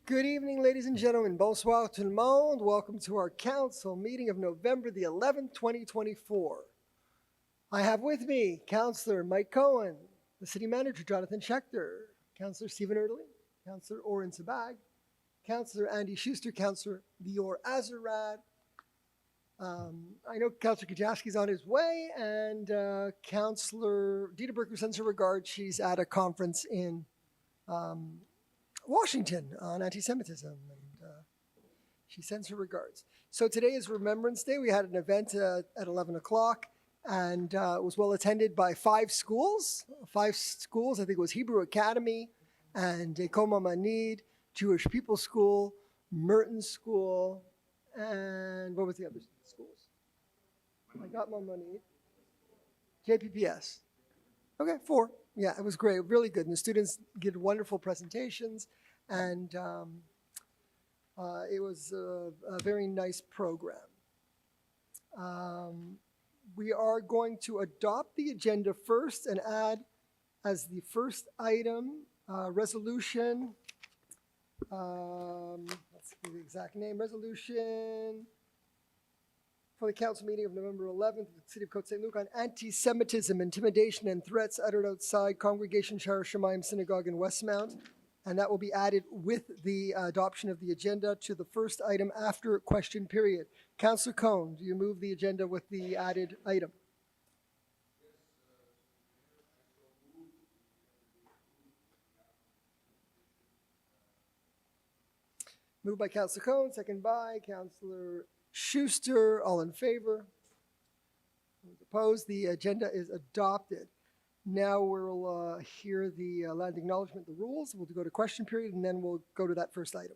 Good evening, ladies and gentlemen. Bonsoir tout le monde. Welcome to our council meeting of November the 11th, 2024. I have with me Councillor Mike Cohen, the City Manager Jonathan Schechter, Councillor Stephen Erdely, Councillor Oren Sabag, Councillor Andy Schuster, Councillor Lior Azarad. I know Councillor Kajaski's on his way, and Councillor Dita Burker sends her regards. She's at a conference in Washington on anti-Semitism, and she sends her regards. So today is Remembrance Day. We had an event at 11 o'clock, and it was well attended by five schools. I think it was Hebrew Academy and Ekoma Manid, Jewish People's School, Merton School, and what was the other schools? I got my money. JPPS. Okay, 4. Yeah, it was great, really good. And the students did wonderful presentations, and it was a very nice program. We are going to adopt the agenda first and add as the first item resolution, let's give the exact name, resolution for the council meeting of November 11th, the City of Côte Saint-Luc on anti-Semitism, intimidation, and threats uttered outside Congregation Shara Shemayim Synagogue in Westmount. And that will be added with the adoption of the agenda to the first item after question period. Councillor Cohn, do you move the agenda with the added item? Moved by Councillor Cohn, second by Councillor Schuster. All in favor? Opposed? The agenda is adopted. Now we'll hear the land acknowledgement, the rules. We'll go to question period, and then we'll go to that first item.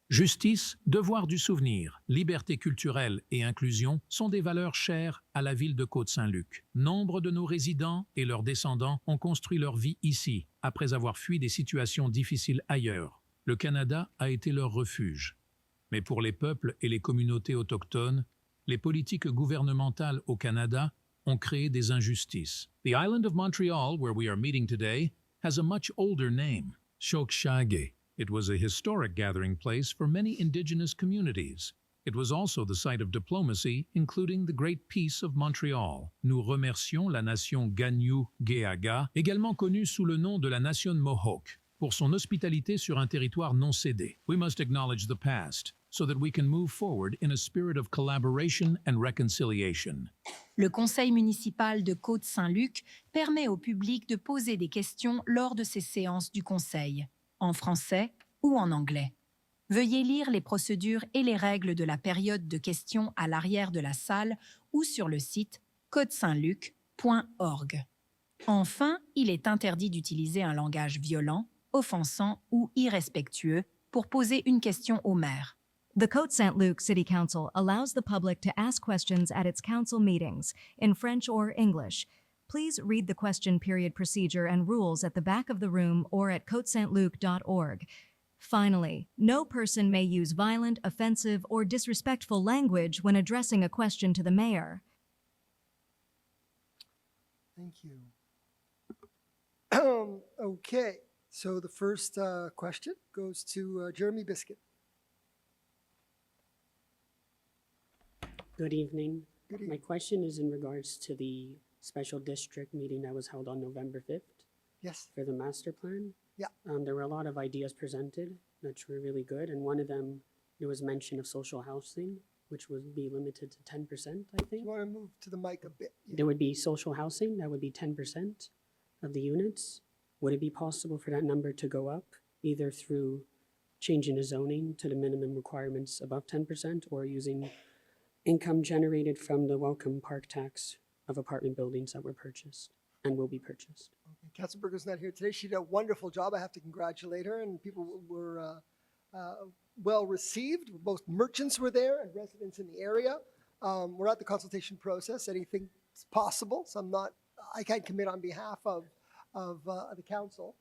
Justice, devoir du souvenir, liberté culturelle et inclusion sont des valeurs chères à la ville de Côte Saint-Luc. Nombre de nos résidents et leurs descendants ont construit leur vie ici, après avoir fui des situations difficiles ailleurs. Le Canada a été leur refuge. Mais pour les peuples et les communautés autochtones, les politiques gouvernementales au Canada ont créé des injustices. The island of Montreal, where we are meeting today, has a much older name, Chokshage. It was a historic gathering place for many indigenous communities. It was also the site of diplomacy, including the Great Peace of Montreal. Nous remercions la nation Gagnou-Geaga, également connue sous le nom de la nation Mohawk, pour son hospitalité sur un territoire non cédé. We must acknowledge the past, so that we can move forward in a spirit of collaboration and reconciliation. Le conseil municipal de Côte Saint-Luc permet au public de poser des questions lors de ces séances du conseil, en français ou en anglais. Veuillez lire les procédures et les règles de la période de questions à l'arrière de la salle ou sur le site côtesaintluc.org. Enfin, il est interdit d'utiliser un langage violent, offensant ou irrespectueux pour poser une question au maire. The Côte Saint-Luc City Council allows the public to ask questions at its council meetings in French or English. Please read the question period procedure and rules at the back of the room or at côtesaintluc.org. Finally, no person may use violent, offensive, or disrespectful language when addressing a question to the mayor. Thank you. Okay, so the first question goes to Jeremy Biscuit. Good evening. Good evening. My question is in regards to the special district meeting that was held on November 5th Yes. for the master plan. Yeah. There were a lot of ideas presented that were really good, and one of them, there was mention of social housing, which would be limited to 10%, I Do think. you want to move to the mic a bit? Yeah. There would be social housing, that would be 10% of the units. Would it be possible for that number to go up, either through changing the zoning to the minimum requirements above 10% or using income generated from the welcome park tax of apartment buildings that were purchased and will be purchased? Okay. Councilor Burger's not here today. She did a wonderful job. I have to congratulate her, and people were well received. Both merchants were there and residents in the area. We're at the consultation process. Anything's possible, so I can't commit on behalf of the council,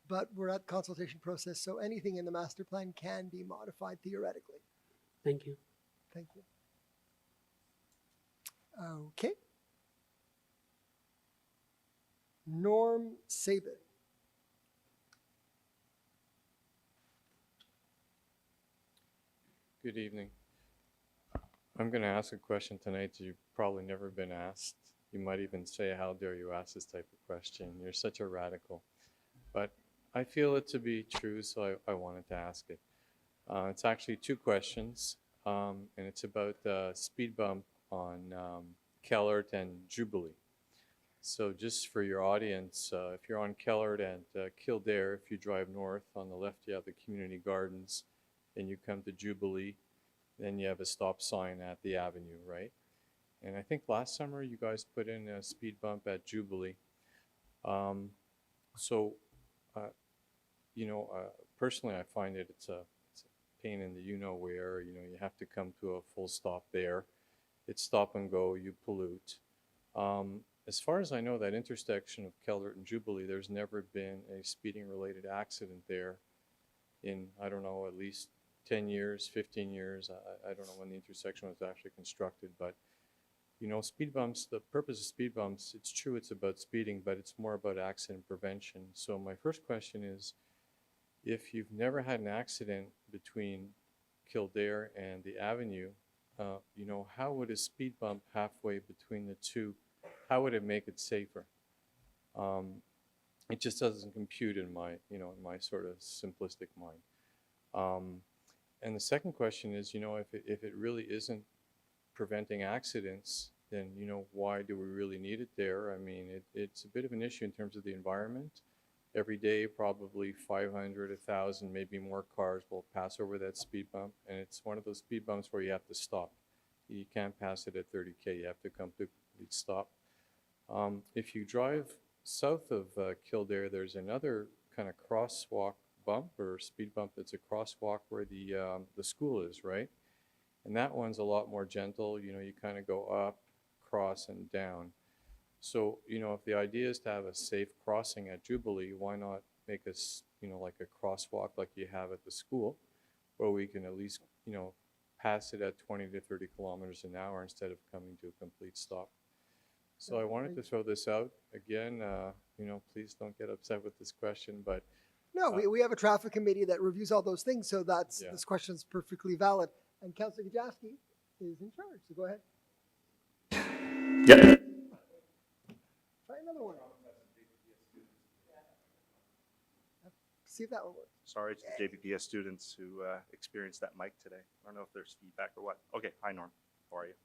but we're at the consultation process, so anything in the master plan can be modified theoretically. Thank you. Thank you. Okay. Norm Sabin. Good evening. I'm going to ask a question tonight that you've probably never been asked. You might even say, how dare you ask this type of question? You're such a radical. But I feel it to be true, so I wanted to ask it. It's actually two questions, and it's about the speed bump on Kellert and Jubilee. So just for your audience, if you're on Kellert and Kildare, if you drive north, on the left you have the community gardens, then you come to Jubilee, then you have a stop sign at the avenue, right? And I think last summer you guys put in a speed bump at Jubilee. Personally I find it's a pain in the you-know-where, you have to come to a full stop there. It's stop and go, you pollute. As far as I know, that intersection of Kellert and Jubilee, there's never been a speeding related accident there in, I don't know, at least 10 years, 15 years. I don't know when the intersection was actually constructed, but speed bumps, the purpose of speed bumps, it's true it's about speeding, but it's more about accident prevention. So my first question is, if you've never had an accident between Kildare and the avenue, how would a speed bump halfway between the two, how would it make it safer? It just doesn't compute in my, in my sort of simplistic mind. And the second question is, if it really isn't preventing accidents, then, why do we really need it there? I mean, it's a bit of an issue in terms of the environment. Every day, probably 500, 1,000, maybe more cars will pass over that speed bump. And it's one of those speed bumps where you have to stop. You can't pass it at 30K. You have to come to a complete stop. If you drive south of Kildare, there's another kind of crosswalk bump or speed bump that's a crosswalk where the school is, right? And that one's a lot more gentle. You kind of go up, cross, and down. So, if the idea is to have a safe crossing at Jubilee, why not make us, like a crosswalk like you have at the school, where we can at least, pass it at 20 to 30 kilometers an hour instead of coming to a complete stop. So I wanted to throw this out again. Please don't get upset with this question, but No, we have a traffic committee that reviews all those things, so Yeah. this question is perfectly valid. And Councillor Gajewski is in charge, so go ahead. Yeah. Try another one. See if that one works. Sorry to the JPPS students who experienced that mic today. I don't know if there's feedback or what. Okay, hi Norm, how are you?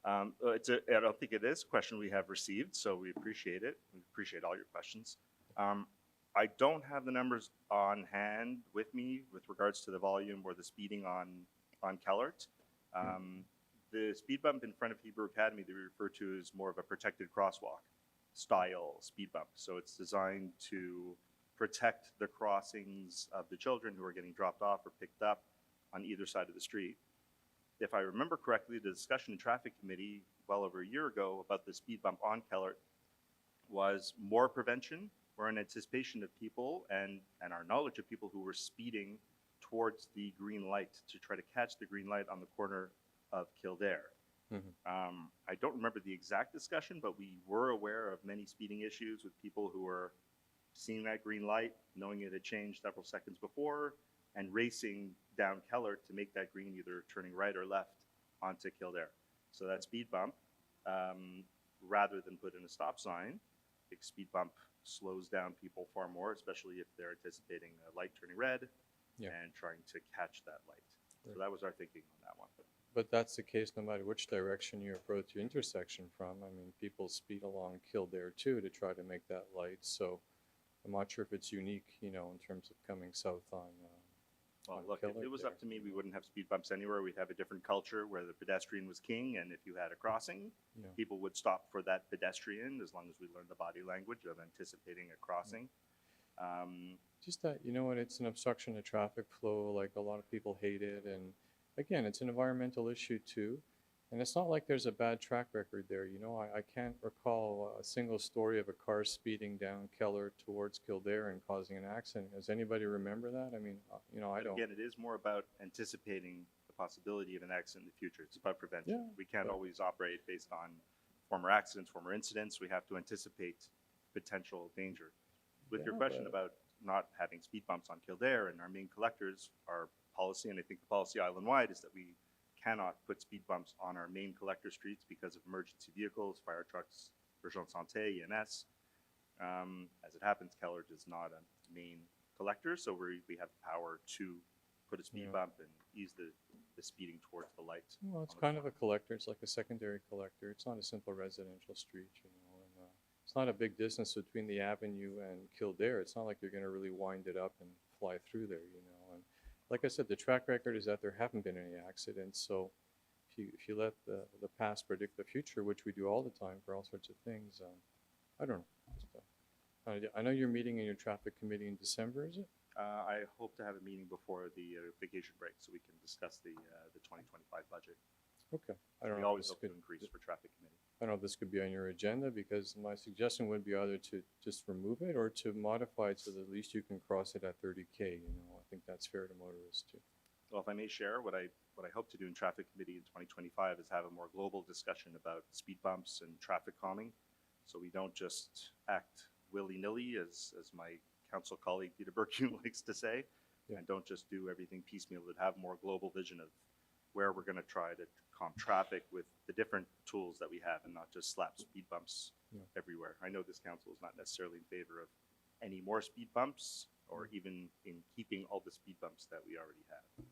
I don't think it is a question we have received, so we appreciate it. We appreciate all your questions. I don't have the numbers on hand with me with regards to the volume or the speeding on Kellert. The speed bump in front of Hebrew Academy that we refer to is more of a protected crosswalk style speed bump. So it's designed to protect the crossings of the children who are getting dropped off or picked up on either side of the street. If I remember correctly, the discussion in traffic committee well over a year ago about the speed bump on Kellert was more prevention or in anticipation of people and our knowledge of people who were speeding towards the green light to try to catch the green light on the corner of Kildare. I don't remember the exact discussion, but we were aware of many speeding issues with people who were seeing that green light, knowing it had changed several seconds before, and racing down Kellert to make that green, either turning right or left onto Kildare. So that speed bump, rather than put in a stop sign, the speed bump slows down people far more, especially if they're anticipating a light turning red and trying to catch that light. So that was our thinking on that one. But that's the case no matter which direction you approach your intersection from. I mean, people speed along Kildare too to try to make that light. So I'm not sure if it's unique, in terms of coming south on. Well, look, if it was up to me, we wouldn't have speed bumps anywhere. We'd have a different culture where the pedestrian was king, and if you had a crossing, people would stop for that pedestrian as long as we learned the body language of anticipating a crossing. Just that, it's an obstruction to traffic flow. Like a lot of people hate it, and again, it's an environmental issue too. And it's not like there's a bad track record there. I can't recall a single story of a car speeding down Kellert towards Kildare and causing an accident. Does anybody remember that? I mean, I don't. Again, it is more about anticipating the possibility of an accident in the future. It's about prevention. We can't always operate based on former accidents, former incidents. We have to anticipate potential danger. With your Yeah, question but- about not having speed bumps on Kildare and our main collectors, our policy, and I think the policy island-wide, is that we cannot put speed bumps on our main collector streets because of emergency vehicles, fire trucks, Urgence Santé, EMS. As it happens, Kellard is not a main collector, so we have the power to put a speed Yeah. bump and ease the speeding towards the light. Well, it's on the kind of a corner. collector. It's like a secondary collector. It's not a simple residential street, you know. And it's not a big distance between the avenue and Kildare. It's not like you're going to really wind it up and fly through there, you know. And like I said, the track record is that there haven't been any accidents. So if you let the past predict the future, which we do all the time for all sorts of things, I don't know. Just, I know you're meeting in your traffic committee in December, is it? I hope to have a meeting before the vacation break so we can discuss the 2025 budget. Okay. I don't We know. always This hope to could- increase for traffic committee. I don't know if this could be on your agenda, because my suggestion would be either to just remove it or to modify it so that at least you can cross it at 30K, you know. I think that's fair to motorists too. Well, if I may share, what I hope to do in traffic committee in 2025 is have a more global discussion about speed bumps and traffic calming, so we don't just act willy-nilly, as my council colleague Peter Burke likes to say, Yeah. and don't just do everything piecemeal, but have more global vision of where we're going to try to calm traffic with the different tools that we have, and not just slap speed bumps Yeah. everywhere. I know this council is not necessarily in favor of any more speed bumps, or even in keeping all the speed bumps that we already have.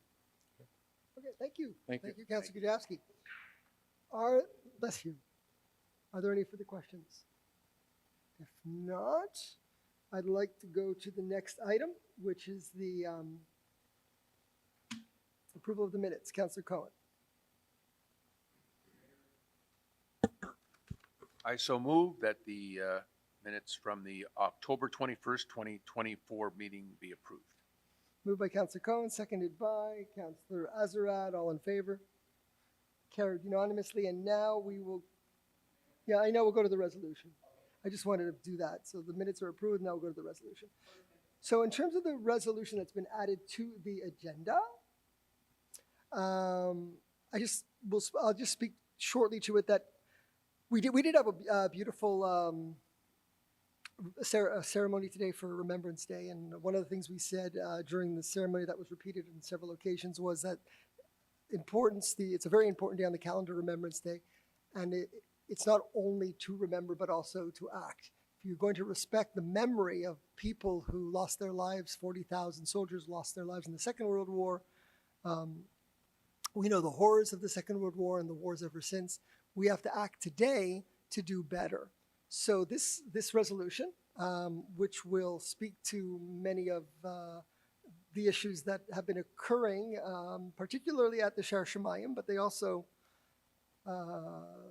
Okay, thank you. Thank Thank you. you, Councilor Gudowski. Bless you. Are there any further questions? If not, I'd like to go to the next item, which is the approval of the minutes. Councilor Cohen. I so move that the minutes from the October 21st, 2024 meeting be approved. Moved by Councilor Cohen, seconded by Councilor Azarad. All in favor? Carried unanimously. And now we will, I know we'll go to the resolution. I just wanted to do that. So the minutes are approved. Now we'll go to the resolution. So in terms of the resolution that's been added to the agenda, I'll just speak shortly to it that we did have a beautiful ceremony today for Remembrance Day, and one of the things we said during the ceremony that was repeated in several occasions was that it's a very important day on the calendar, Remembrance Day, and it's not only to remember but also to act. If you're going to respect the memory of people who lost their lives, 40,000 soldiers lost their lives in the Second World War. We know the horrors of the Second World War and the wars ever since. We have to act today to do better. So this resolution, which will speak to many of the issues that have been occurring, particularly at the Shar Shemayim, but they also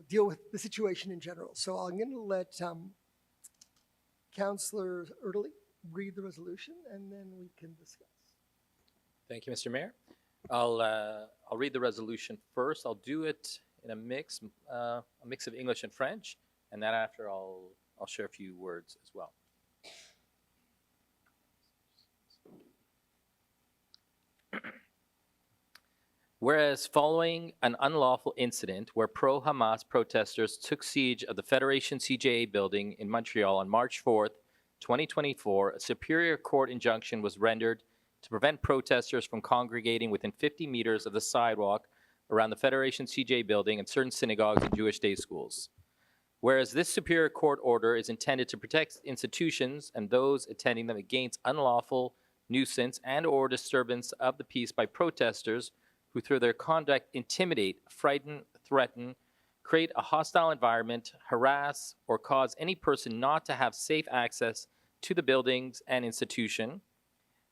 deal with the situation in general. So I'm going to let Councillor Erdely read the resolution, and then we can discuss. Thank you, Mr. Mayor. I'll read the resolution first. I'll do it in a mix of English and French, and then after I'll share a few words as well. Whereas following an unlawful incident where pro-Hamas protesters took siege of the Federation CJA building in Montreal on March 4th, 2024, a Superior Court injunction was rendered to prevent protesters from congregating within 50 meters of the sidewalk around the Federation CJA building and certain synagogues and Jewish day schools. Whereas this Superior Court order is intended to protect institutions and those attending them against unlawful nuisance and or disturbance of the peace by protesters who through their conduct intimidate, frighten, threaten, create a hostile environment, harass, or cause any person not to have safe access to the buildings and institution.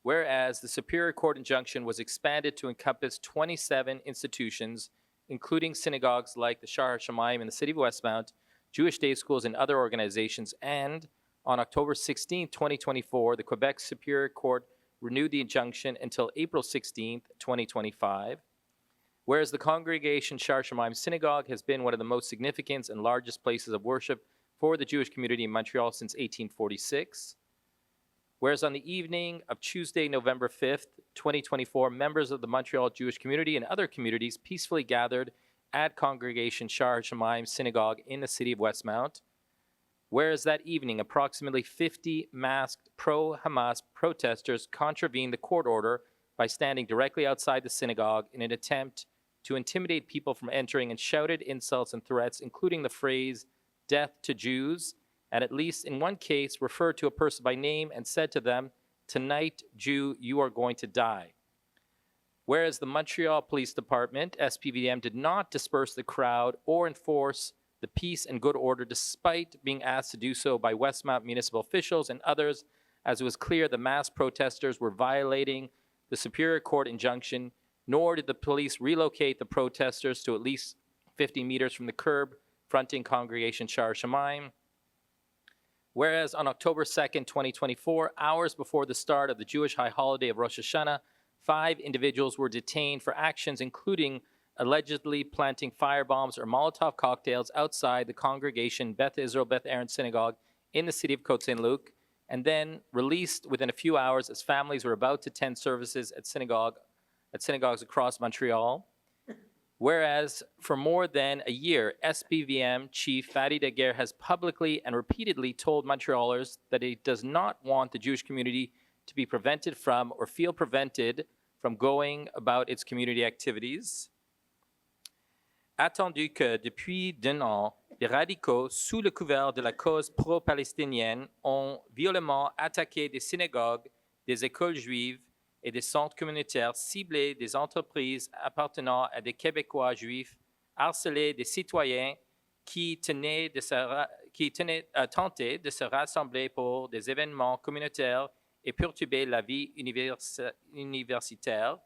Whereas the Superior Court injunction was expanded to encompass 27 institutions, including synagogues like the Shar HaShamayim in the city of Westmount, Jewish day schools, and other organizations. And on October 16, 2024, the Quebec Superior Court renewed the injunction until April 16, 2025. Whereas the congregation Shar HaShamayim Synagogue has been one of the most significant and largest places of worship for the Jewish community in Montreal since 1846. Whereas on the evening of Tuesday, November 5th, 2024, members of the Montreal Jewish community and other communities peacefully gathered at congregation Shar HaShamayim Synagogue in the city of Westmount. Whereas that evening, approximately 50 masked pro-Hamas protesters contravened the court order by standing directly outside the synagogue in an attempt to intimidate people from entering and shouted insults and threats, including the phrase, "Death to Jews," and at least in one case referred to a person by name and said to them, "Tonight, Jew, you are going to die." Whereas the Montreal Police Department, SPVM, did not disperse the crowd or enforce the peace and good order despite being asked to do so by Westmount municipal officials and others, as it was clear the mass protesters were violating the Superior Court injunction, nor did the police relocate the protesters to at least 50 meters from the curb fronting Congregation Shar Shemaim. Whereas on October 2nd, 2024, hours before the start of the Jewish high holiday of Rosh Hashanah, 5 individuals were detained for actions including allegedly planting firebombs or Molotov cocktails outside the Congregation Beth Israel Beth Aaron Synagogue in the city of Côte Saint-Luc, and then released within a few hours as families were about to attend services at synagogues across Montreal. Whereas for more than a year, SPVM Chief Fadi Daguerre has publicly and repeatedly told Montrealers that he does not want the Jewish community to be prevented from or feel prevented from going about its community activities. Attendu que depuis d'un an, les radicaux, sous le couvert de la cause pro-palestinienne, ont violemment attaqué des synagogues, des écoles juives et des centres communautaires, ciblé des entreprises appartenant à des Québécois juifs, harcelé des citoyens qui tentaient de se rassembler pour des événements communautaires et perturber la vie universitaire,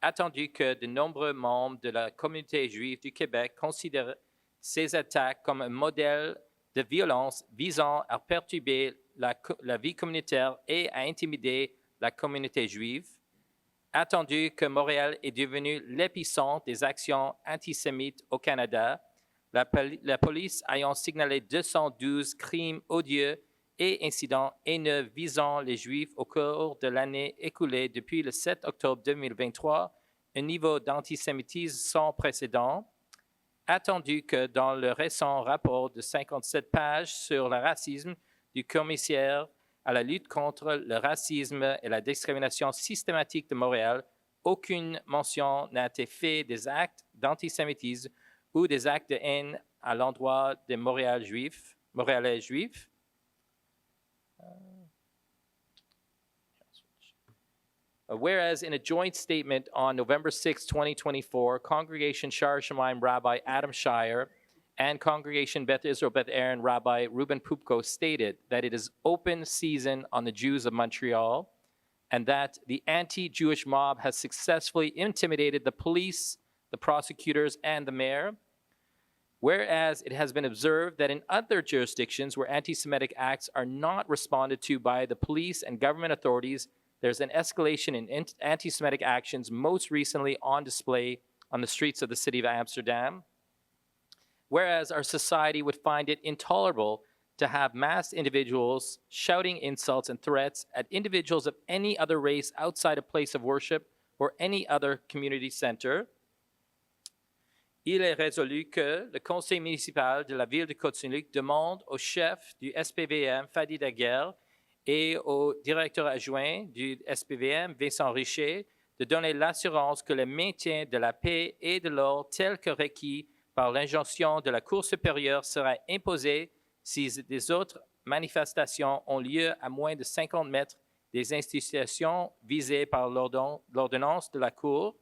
attendu que de nombreux membres de la communauté juive du Québec considèrent ces attaques comme un modèle de violence visant à perturber la vie communautaire et à intimider la communauté juive, attendu que Montréal est devenu l'épicentre des actions antisémites au Canada, la police ayant signalé 212 crimes odieux et incidents haineux visant les Juifs au cours de l'année écoulée depuis le 7 octobre 2023, un niveau d'antisémitisme sans précédent, attendu que dans le récent rapport de 57 pages sur le racisme du commissaire à la lutte contre le racisme et la discrimination systématique de Montréal, aucune mention n'a été faite des actes d'antisémitisme ou des actes de haine à l'endroit des Montréalais juifs. Whereas in a joint statement on November 6, 2024, Congregation Shar Shemaim Rabbi Adam Shire and Congregation Beth Israel Beth Aaron Rabbi Reuben Pupko stated that it is open season on the Jews of Montreal and that the anti-Jewish mob has successfully intimidated the police, the prosecutors, and the mayor. Whereas it has been observed that in other jurisdictions where anti-Semitic acts are not responded to by the police and government authorities, there's an escalation in anti-Semitic actions, most recently on display on the streets of the city of Amsterdam. Whereas our society would find it intolerable to have masked individuals shouting insults and threats at individuals of any other race outside a place of worship or any other community center. Il est résolu que le conseil municipal de la ville de Côte Saint-Luc demande au chef du SPVM, Fadi Daguerre, et au directeur adjoint du SPVM, Vincent Richer, de donner l'assurance que le maintien de la paix et de l'ordre tel que requis par l'injonction de la Cour supérieure sera imposé si des autres manifestations ont lieu à moins de 50 mètres des institutions visées par l'ordonnance de la Cour.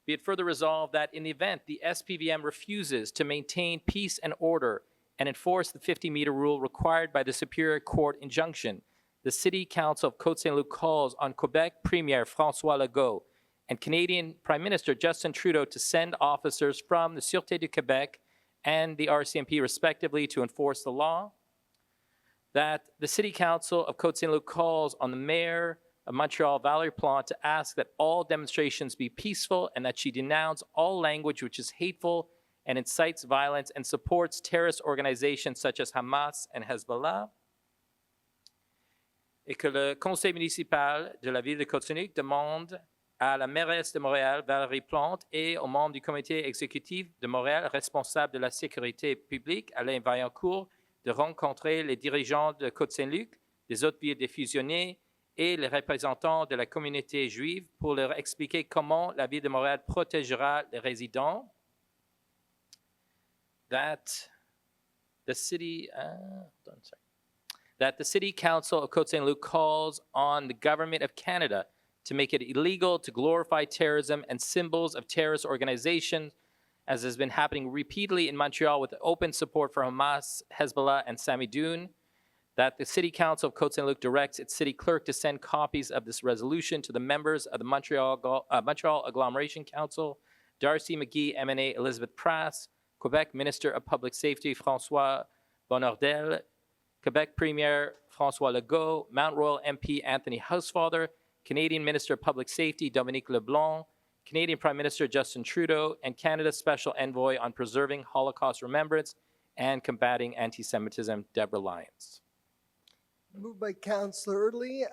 Be it further resolved that in the event the SPVM refuses to maintain peace and order and enforce the 50-meter rule required by the Superior Court injunction, the City Council of Côte Saint-Luc calls on Quebec Premier François Legault and Canadian Prime Minister Justin Trudeau to send officers from the Sûreté du Québec and the RCMP respectively to enforce the law, that the City Council of Côte Saint-Luc calls on the Mayor of Montreal, Valérie Plante, to ask that all demonstrations be peaceful and that she denounce all language which is hateful and incites violence and supports terrorist organizations such as Hamas and Hezbollah, et que le conseil municipal de la ville de Côte Saint-Luc demande à la mairesse de Montréal, Valérie Plante, et aux membres du comité exécutif de Montréal, responsable de la sécurité publique, Alain Vaillancourt, de rencontrer les dirigeants de Côte Saint-Luc, des autres villes défusionnées et les représentants de la communauté juive pour leur expliquer comment la ville de Montréal protégera les résidents. That the city council of Côte Saint-Luc calls on the government of Canada to make it illegal to glorify terrorism and symbols of terrorist organizations, as has been happening repeatedly in Montreal with open support for Hamas, Hezbollah, and Samidoun. That the City Council of Côte Saint-Luc directs its city clerk to send copies of this resolution to the members of the Montreal Agglomeration Council, Darcy McGee, MNA Elizabeth Prass, Quebec Minister of Public Safety François Bonnardel, Quebec Premier François Legault, Mount Royal MP Anthony Housefather, Canadian Minister of Public Safety Dominique LeBlanc, Canadian Prime Minister Justin Trudeau, and Canada's Special Envoy on Preserving Holocaust Remembrance and Combating Anti-Semitism, Deborah Lyons. Moved by Councillor Erdely,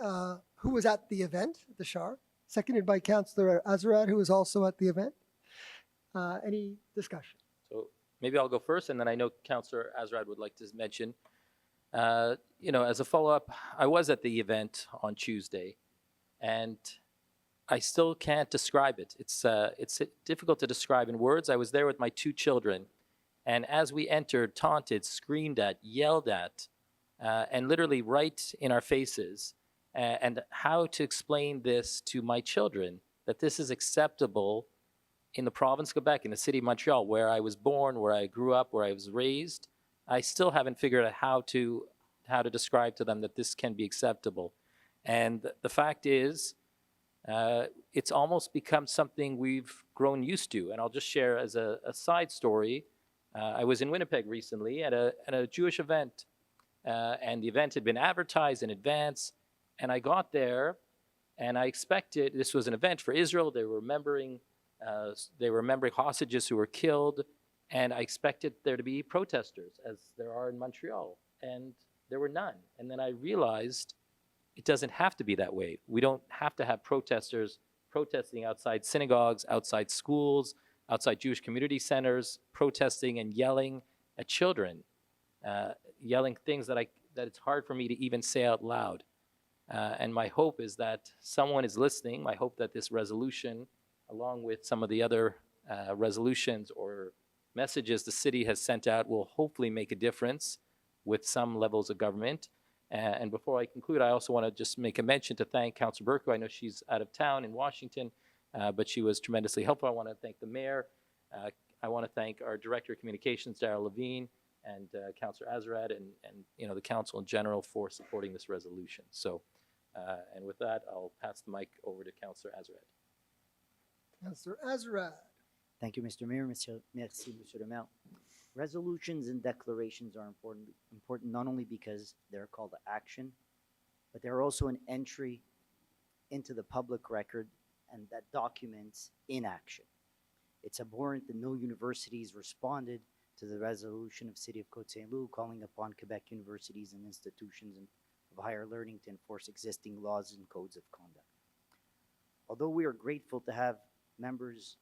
who was at the event, the Shar. Seconded by Councillor Azarad, who was also at the event. Any discussion? So maybe I'll go first, and then I know Councillor Azarad would like to mention. As a follow-up, I was at the event on Tuesday, and I still can't describe it. It's difficult to describe in words. I was there with my 2 children, and as we entered, taunted, screamed at, yelled at, and literally right in our faces, and how to explain this to my children, that this is acceptable in the province of Quebec, in the city of Montreal, where I was born, where I grew up, where I was raised. I still haven't figured out how to describe to them that this can be acceptable. And the fact is, it's almost become something we've grown used to. And I'll just share as a side story. I was in Winnipeg recently at a Jewish event, and the event had been advertised in advance. And I got there, and I expected this was an event for Israel. They were remembering hostages who were killed, and I expected there to be protesters, as there are in Montreal, and there were none. And then I realized it doesn't have to be that way. We don't have to have protesters protesting outside synagogues, outside schools, outside Jewish community centers, protesting and yelling at children, yelling things that it's hard for me to even say out loud. And my hope is that someone is listening. My hope that this resolution, along with some of the other resolutions or messages the city has sent out, will hopefully make a difference with some levels of government. And before I conclude, I also want to just make a mention to thank Councillor Burko. I know she's out of town in Washington, but she was tremendously helpful. I want to thank the mayor. I want to thank our Director of Communications, Darryl Levine, and Councillor Azarad, and the council in general for supporting this resolution. So, and with that, I'll pass the mic over to Councillor Azarad. Councillor Azarad. Thank you, Mr. Mayor. Merci, Monsieur le Maire. Resolutions and declarations are important not only because they're a call to action, but they're also an entry into the public record and that documents inaction. It's abhorrent that no universities responded to the resolution of City of Côte Saint-Luc calling upon Quebec universities and institutions of higher learning to enforce existing laws and codes of conduct. Although we are grateful to have members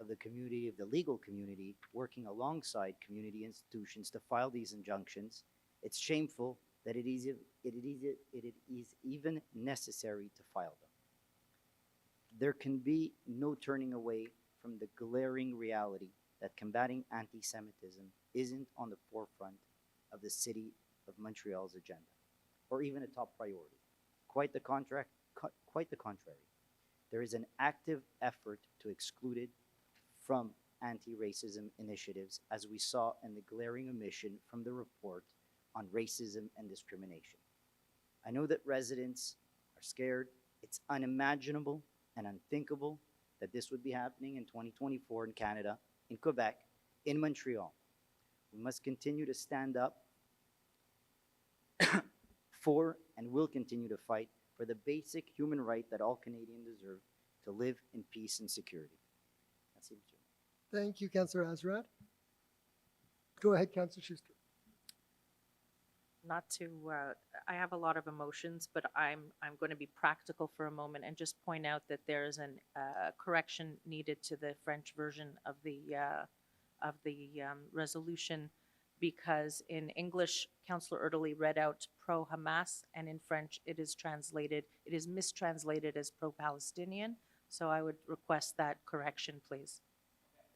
of the community, of the legal community, working alongside community institutions to file these injunctions, it's shameful that it is even necessary to file them. There can be no turning away from the glaring reality that combating anti-Semitism isn't on the forefront of the City of Montreal's agenda, or even a top priority. Quite the contrary. There is an active effort to exclude it from anti-racism initiatives, as we saw in the glaring omission from the report on racism and discrimination. I know that residents are scared. It's unimaginable and unthinkable that this would be happening in 2024 in Canada, in Quebec, in Montreal. We must continue to stand up for and will continue to fight for the basic human right that all Canadians deserve to live in peace and security. That's it, Mr. Thank you, Councillor Azarad. Go ahead, Councillor Schuster. not to, I have a lot of emotions, but I'm going to be practical for a moment and just point out that there is an correction needed to the French version of the resolution, because in English, Councillor Erdely read out pro-Hamas, and in French, it is mistranslated as pro-Palestinian. So I would request that correction, please.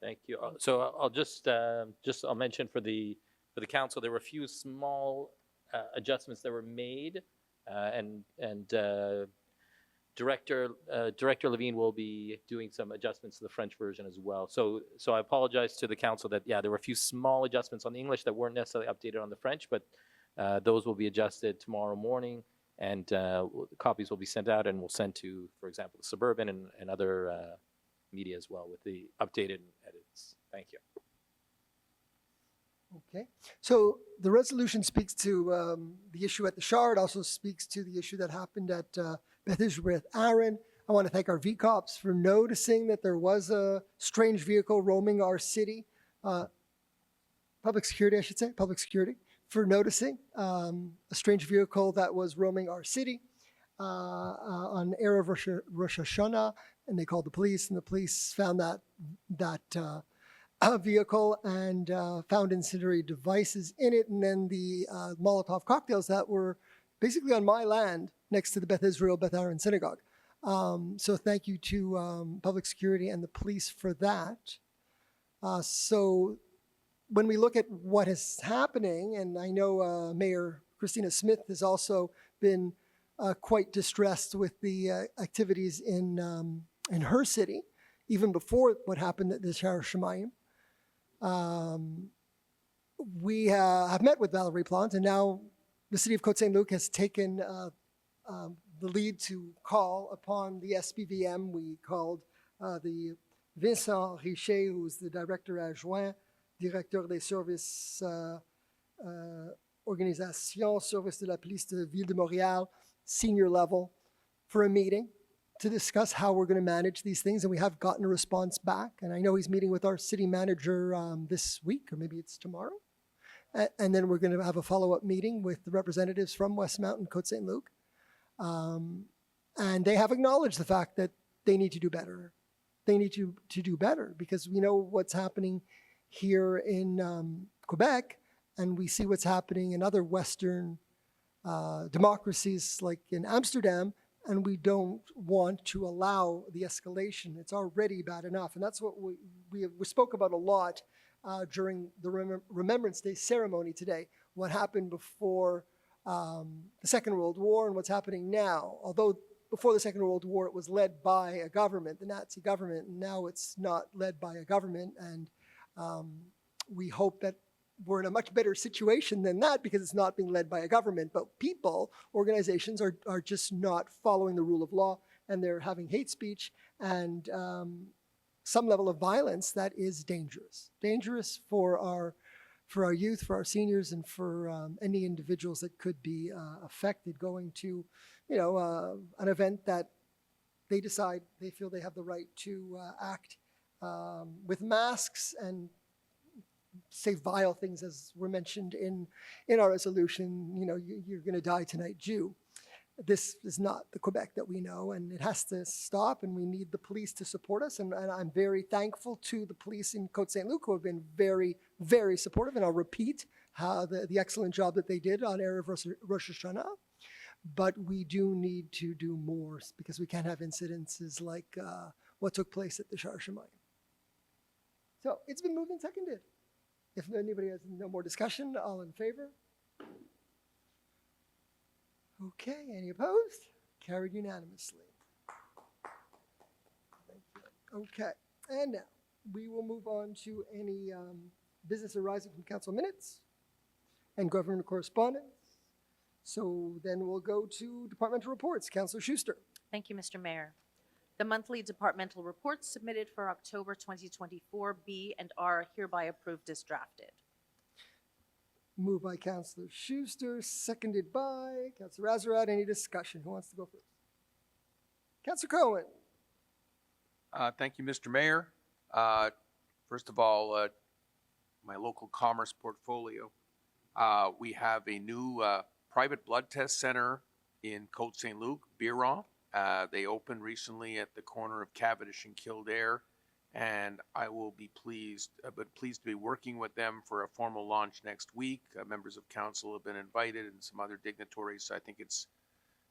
Thank you. So I'll just I'll mention for the council, there were a few small adjustments that were made, and Director Levine will be doing some adjustments to the French version as well. So I apologize to the council that, yeah, there were a few small adjustments on the English that weren't necessarily updated on the French, but those will be adjusted tomorrow morning, and copies will be sent out, and we'll send to, for example, the Suburban and other media as well with the updated edits. Thank you. Okay, so the resolution speaks to the issue at the Shard, also speaks to the issue that happened at Beth Israel Aaron. I want to thank our VCOPs for noticing that there was a strange vehicle roaming our city. Public security, I should say, public security, for noticing a strange vehicle that was roaming our city on Erev Rosh Hashanah, and they called the police, and the police found that vehicle and found incendiary devices in it, and then the Molotov cocktails that were basically on my land next to the Beth Israel Beth Aaron Synagogue. So thank you to public security and the police for that. So when we look at what is happening, and I know Mayor Christina Smith has also been quite distressed with the activities in her city, even before what happened at the Shar Shemayim. We have met with Valerie Plante, and now the city of Côte Saint-Luc has taken the lead to call upon the SPVM. We called the Vincent Richer, who's the director adjoint, directeur des services organisation, service de la police de Ville de Montréal, senior level, for a meeting to discuss how we're going to manage these things. And we have gotten a response back. And I know he's meeting with our city manager this week, or maybe it's tomorrow. And then we're going to have a follow-up meeting with the representatives from West Mountain, Côte Saint-Luc. And they have acknowledged the fact that they need to do better. They need to do better, because we know what's happening here in Quebec, and we see what's happening in other Western democracies like in Amsterdam, and we don't want to allow the escalation. It's already bad enough. And that's what we spoke about a lot during the Remembrance Day ceremony today, what happened before the Second World War and what's happening now. Although before the Second World War, it was led by a government, the Nazi government, and now it's not led by a government. And we hope that we're in a much better situation than that, because it's not being led by a government, but people, organizations are just not following the rule of law, and they're having hate speech and some level of violence that is dangerous for our youth, for our seniors, and for any individuals that could be affected going to, an event that they decide they feel they have the right to act with masks and say vile things, as were mentioned in our resolution. You're going to die tonight, Jew. This is not the Quebec that we know, and it has to stop, and we need the police to support us. And I'm very thankful to the police in Côte Saint-Luc, who have been very, very supportive. And I'll repeat how the excellent job that they did on Erev Rosh Hashanah. But we do need to do more, because we can't have incidences like what took place at the Shar Shemayim. So it's been moved and seconded. If anybody has no more discussion, all in favor? Okay, any opposed? Carried unanimously. Thank you. Okay, and now we will move on to any business arising from council minutes and government correspondence. So then we'll go to departmental reports. Councillor Schuster. Thank you, Mr. Mayor. The monthly departmental reports submitted for October 2024 B and are hereby approved as drafted. Moved by Councillor Schuster, seconded by Councillor Azarad. Any discussion? Who wants to go first? Councillor Cohen. Thank you, Mr. Mayor. First of all, my local commerce portfolio We have a new private blood test center in Côte Saint-Luc, Biron. They opened recently at the corner of Cavendish and Kildare, and I will be pleased to be working with them for a formal launch next week. Members of council have been invited and some other dignitaries. So I think it's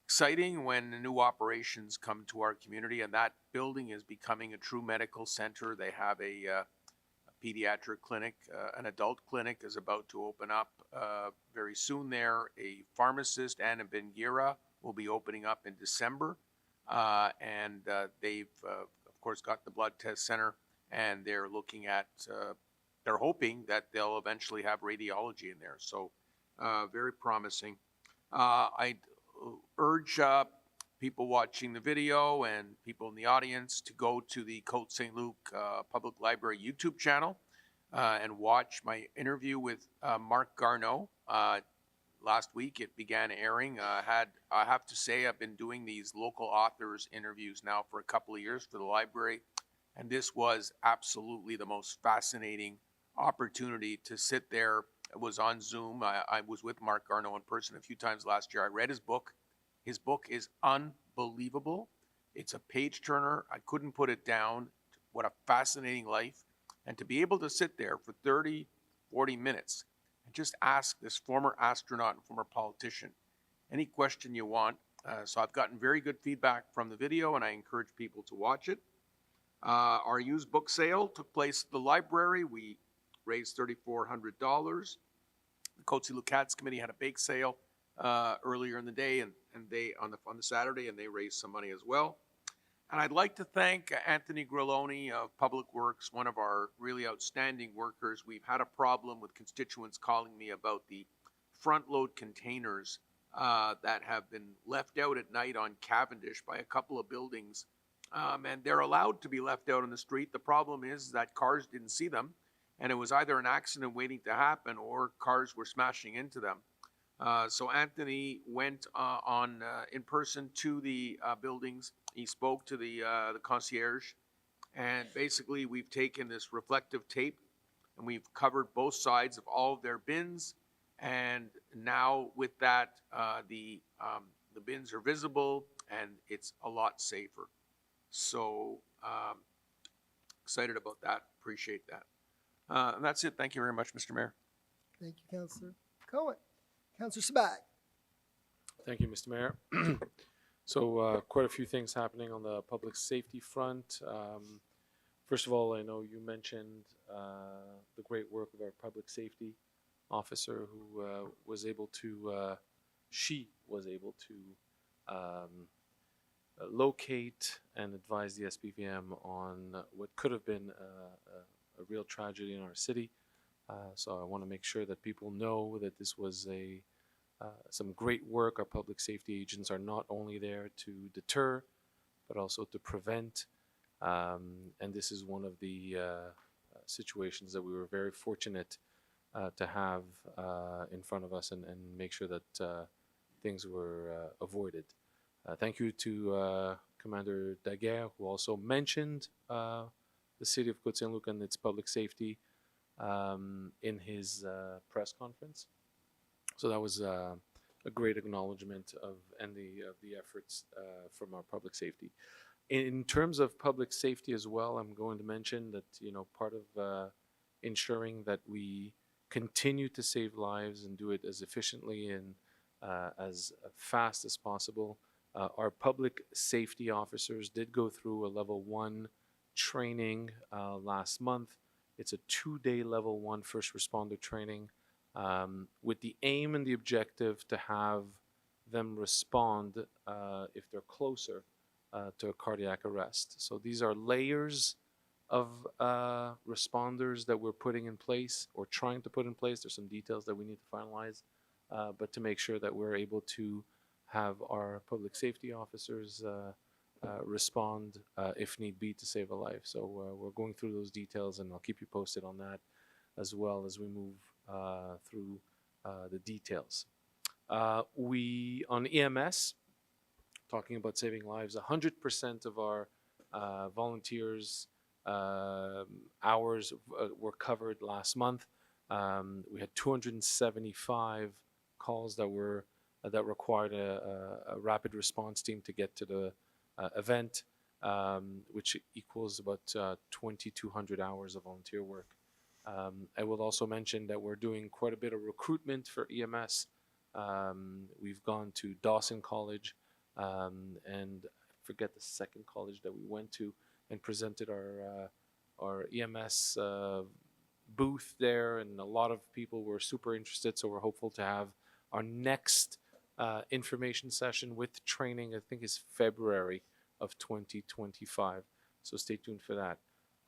exciting when new operations come to our community, and that building is becoming a true medical center. They have a pediatric clinic, an adult clinic is about to open up very soon there. A pharmacist, Anna Bengira, will be opening up in December. And they've, of course, got the blood test center, and they're looking at, they're hoping that they'll eventually have radiology in there. So very promising. I urge people watching the video and people in the audience to go to the Côte Saint-Luc Public Library YouTube channel and watch my interview with Marc Garneau. Last week it began airing. I have to say I've been doing these local authors interviews now for a couple of years for the library, and this was absolutely the most fascinating opportunity to sit there. It was on Zoom. I was with Marc Garneau in person a few times last year. I read his book. His book is unbelievable. It's a page turner. I couldn't put it down. What a fascinating life. And to be able to sit there for 30, 40 minutes and just ask this former astronaut and former politician any question you want. So I've gotten very good feedback from the video, and I encourage people to watch it. Our used book sale took place at the library. We raised $3,400. The Côte Saint-Luc Cats Committee had a bake sale earlier in the day, and they on the Saturday, and they raised some money as well. And I'd like to thank Anthony Grilloni of Public Works, one of our really outstanding workers. We've had a problem with constituents calling me about the front load containers that have been left out at night on Cavendish by a couple of buildings. And they're allowed to be left out on the street. The problem is that cars didn't see them, and it was either an accident waiting to happen or cars were smashing into them. So Anthony went in person to the buildings. He spoke to the concierge, and basically we've taken this reflective tape and we've covered both sides of all of their bins. And now with that, the bins are visible and it's a lot safer. So excited about that. Appreciate that. And that's it. Thank you very much, Mr. Mayor. Thank you, Councillor Cohen. Councillor Sabat. Thank you, Mr. Mayor. So quite a few things happening on the public safety front. First of all, I know you mentioned the great work of our public safety officer who was able to locate and advise the SPVM on what could have been a real tragedy in our city. So I want to make sure that people know that this was some great work. Our public safety agents are not only there to deter, but also to prevent. And this is one of the situations that we were very fortunate to have in front of us and make sure that things were avoided. Thank you to Commander Daguerre, who also mentioned the city of Côte Saint-Luc and its public safety in his press conference. So that was a great acknowledgement of the efforts from our public safety. In terms of public safety as well, I'm going to mention that part of ensuring that we continue to save lives and do it as efficiently and as fast as possible. Our public safety officers did go through a level 1 training last month. It's a 2-day level 1 first responder training with the aim and the objective to have them respond if they're closer to a cardiac arrest. So these are layers of responders that we're putting in place or trying to put in place. There's some details that we need to finalize, but to make sure that we're able to have our public safety officers respond if need be to save a life. So we're going through those details, and I'll keep you posted on that as well as we move through the details. We, on EMS, talking about saving lives, 100% of our volunteers' hours were covered last month. We had 275 calls that were that required a rapid response team to get to the event, which equals about 2,200 hours of volunteer work. I will also mention that we're doing quite a bit of recruitment for EMS. We've gone to Dawson College, and I forget the second college that we went to, and presented our EMS booth there, and a lot of people were super interested. So we're hopeful to have our next information session with training, I think, is February of 2025. So stay tuned for that.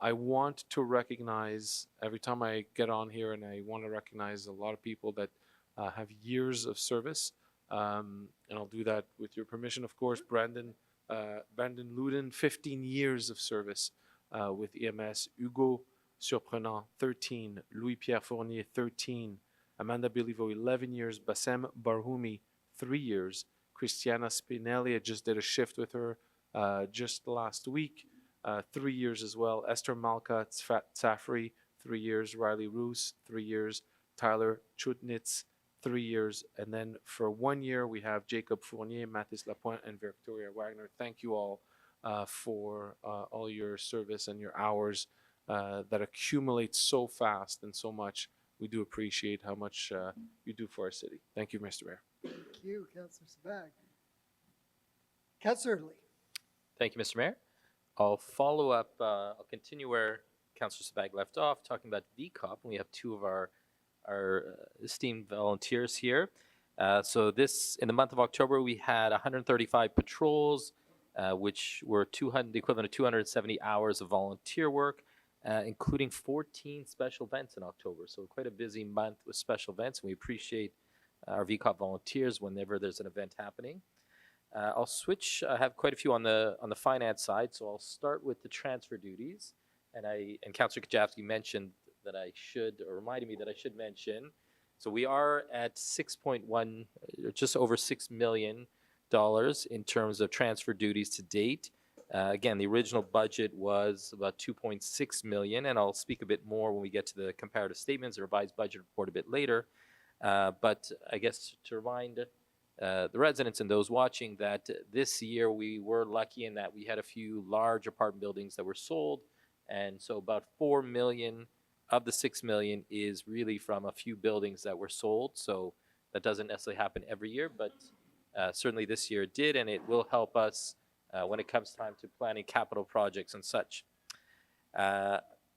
I want to recognize, every time I get on here, and I want to recognize a lot of people that have years of service. And I'll do that with your permission, of course. Brandon Luden, 15 years of service with EMS. Hugo Surprenant, 13. Louis-Pierre Fournier, 13. Amanda Bilivo, 11 years. Bassem Barhoumi, 3 years. Christiana Spinelli, I just did a shift with her just last week. 3 years as well. Esther Malka Safri, 3 years. Riley Roos, 3 years. Tyler Chutnitz, 3 years. And then for 1 year, we have Jacob Fournier, Mathis Lapointe, and Victoria Wagner. Thank you all for all your service and your hours that accumulate so fast and so much. We do appreciate how much you do for our city. Thank you, Mr. Mayor. Thank you, Councillor Sabag. Councillor Lee. Thank you, Mr. Mayor. I'll follow up, I'll continue where Councillor Sabag left off, talking about VCOP. We have two of our esteemed volunteers here. So this, in the month of October, we had 135 patrols, which were the equivalent of 270 hours of volunteer work, including 14 special events in October. So quite a busy month with special events, and we appreciate our VCOP volunteers whenever there's an event happening. I'll switch. I have quite a few on the finance side, so I'll start with the transfer duties. And Councillor Kajavsky mentioned that I should, or reminded me that I should mention. So we are at 6.1, just over $6 million in terms of transfer duties to date. Again, the original budget was about 2.6 million, and I'll speak a bit more when we get to the comparative statements, the revised budget report a bit later. But I guess to remind the residents and those watching that this year we were lucky in that we had a few large apartment buildings that were sold, and so about 4 million of the 6 million is really from a few buildings that were sold. So that doesn't necessarily happen every year, but certainly this year it did, and it will help us when it comes time to planning capital projects and such.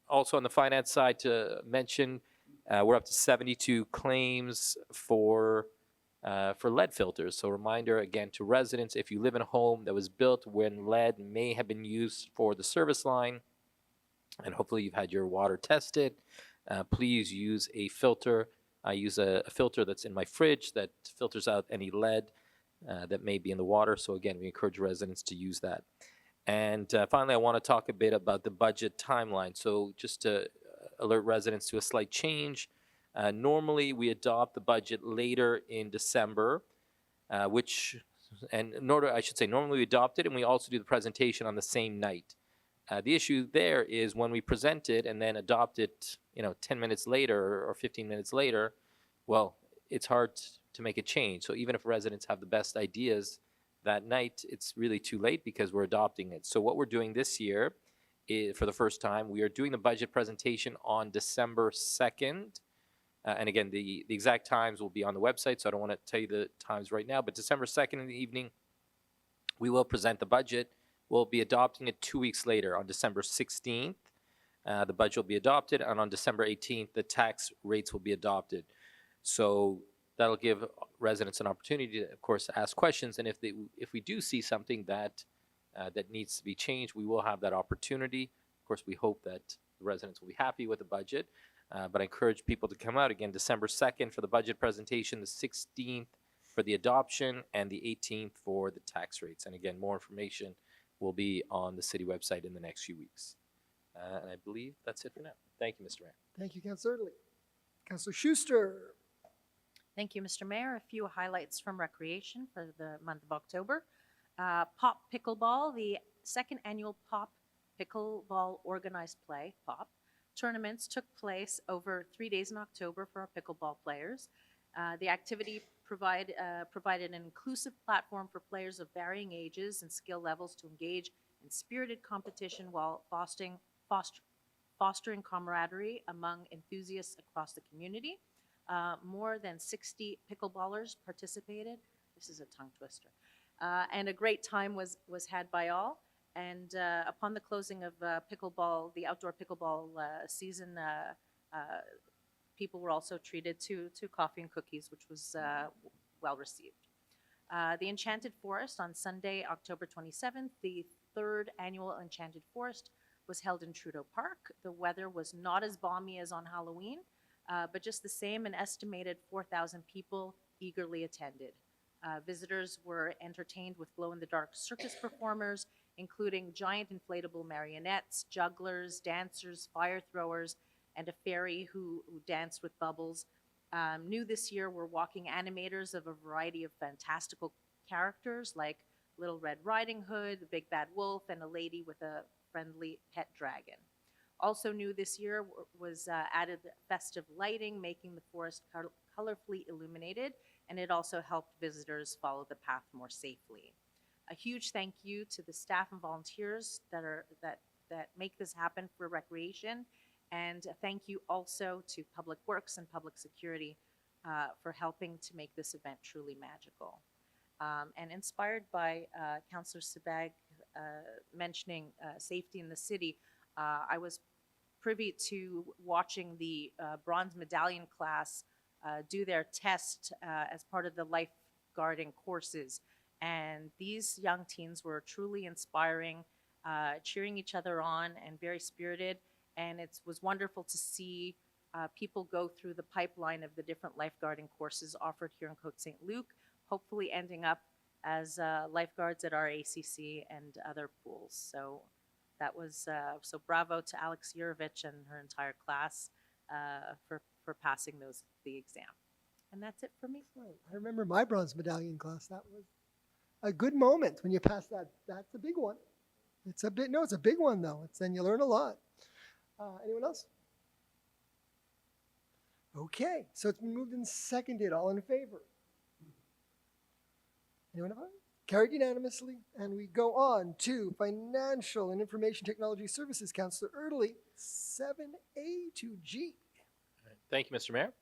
Also on the finance side to mention, we're up to 72 claims for lead filters. So reminder again to residents, if you live in a home that was built when lead may have been used for the service line, and hopefully you've had your water tested, please use a filter. I use a filter that's in my fridge that filters out any lead that may be in the water. So again, we encourage residents to use that. And finally, I want to talk a bit about the budget timeline. So just to alert residents to a slight change, normally we adopt the budget later in December, normally we adopt it and we also do the presentation on the same night. The issue there is when we present it and then adopt it, 10 minutes later or 15 minutes later, well, it's hard to make a change. So even if residents have the best ideas that night, it's really too late because we're adopting it. So what we're doing this year is, for the first time, we are doing the budget presentation on December 2nd. And again, the exact times will be on the website, so I don't want to tell you the times right now, but December 2nd in the evening, we will present the budget. We'll be adopting it 2 weeks later on December 16th. The budget will be adopted, and on December 18th, the tax rates will be adopted. So that'll give residents an opportunity to, of course, ask questions. And if we do see something that needs to be changed, we will have that opportunity. Of course, we hope that the residents will be happy with the budget. But I encourage people to come out again December 2nd for the budget presentation, the 16th for the adoption, and the 18th for the tax rates. And again, more information will be on the city website in the next few weeks. And I believe that's it for now. Thank you, Mr. Mayor. Thank you, Councillor Lee. Councillor Schuster. Thank you, Mr. Mayor. A few highlights from recreation for the month of October. Pop Pickleball, the second annual Pop Pickleball organized play, POP, tournaments took place over 3 days in October for our pickleball players. The activity provided an inclusive platform for players of varying ages and skill levels to engage in spirited competition while fostering camaraderie among enthusiasts across the community. More than 60 pickleballers participated. This is a tongue twister. And a great time was had by all. And upon the closing of pickleball, the outdoor pickleball season, people were also treated to coffee and cookies, which was well received. The Enchanted Forest on Sunday, October 27th, the third annual Enchanted Forest was held in Trudeau Park. The weather was not as balmy as on Halloween, but just the same, an estimated 4,000 people eagerly attended. Visitors were entertained with glow-in-the-dark circus performers, including giant inflatable marionettes, jugglers, dancers, fire throwers, and a fairy who danced with bubbles. New this year were walking animators of a variety of fantastical characters like Little Red Riding Hood, the Big Bad Wolf, and a lady with a friendly pet dragon. Also new this year was added festive lighting, making the forest colorfully illuminated, and it also helped visitors follow the path more safely. A huge thank you to the staff and volunteers that make this happen for recreation, and a thank you also to Public Works and Public Security for helping to make this event truly magical. And inspired by Councillor Sebag mentioning safety in the city, I was privy to watching the bronze medallion class do their test as part of the lifeguarding courses. And these young teens were truly inspiring, cheering each other on and very spirited. And it was wonderful to see people go through the pipeline of the different lifeguarding courses offered here in Côte Saint-Luc, hopefully ending up as lifeguards at our ACC and other pools. So that was, so bravo to Alex Yurovich and her entire class for passing the exam. And that's it for me. I remember my bronze medallion class. That was a good moment when you pass that. That's a big one. It's a big one though. Then you learn a lot. Anyone else? Okay, so it's been moved and seconded. All in favor? Anyone opposed? Carried unanimously. And we go on to Financial and Information Technology Services, Councillor Erdely, 7A to G. Thank you, Mr. Mayor.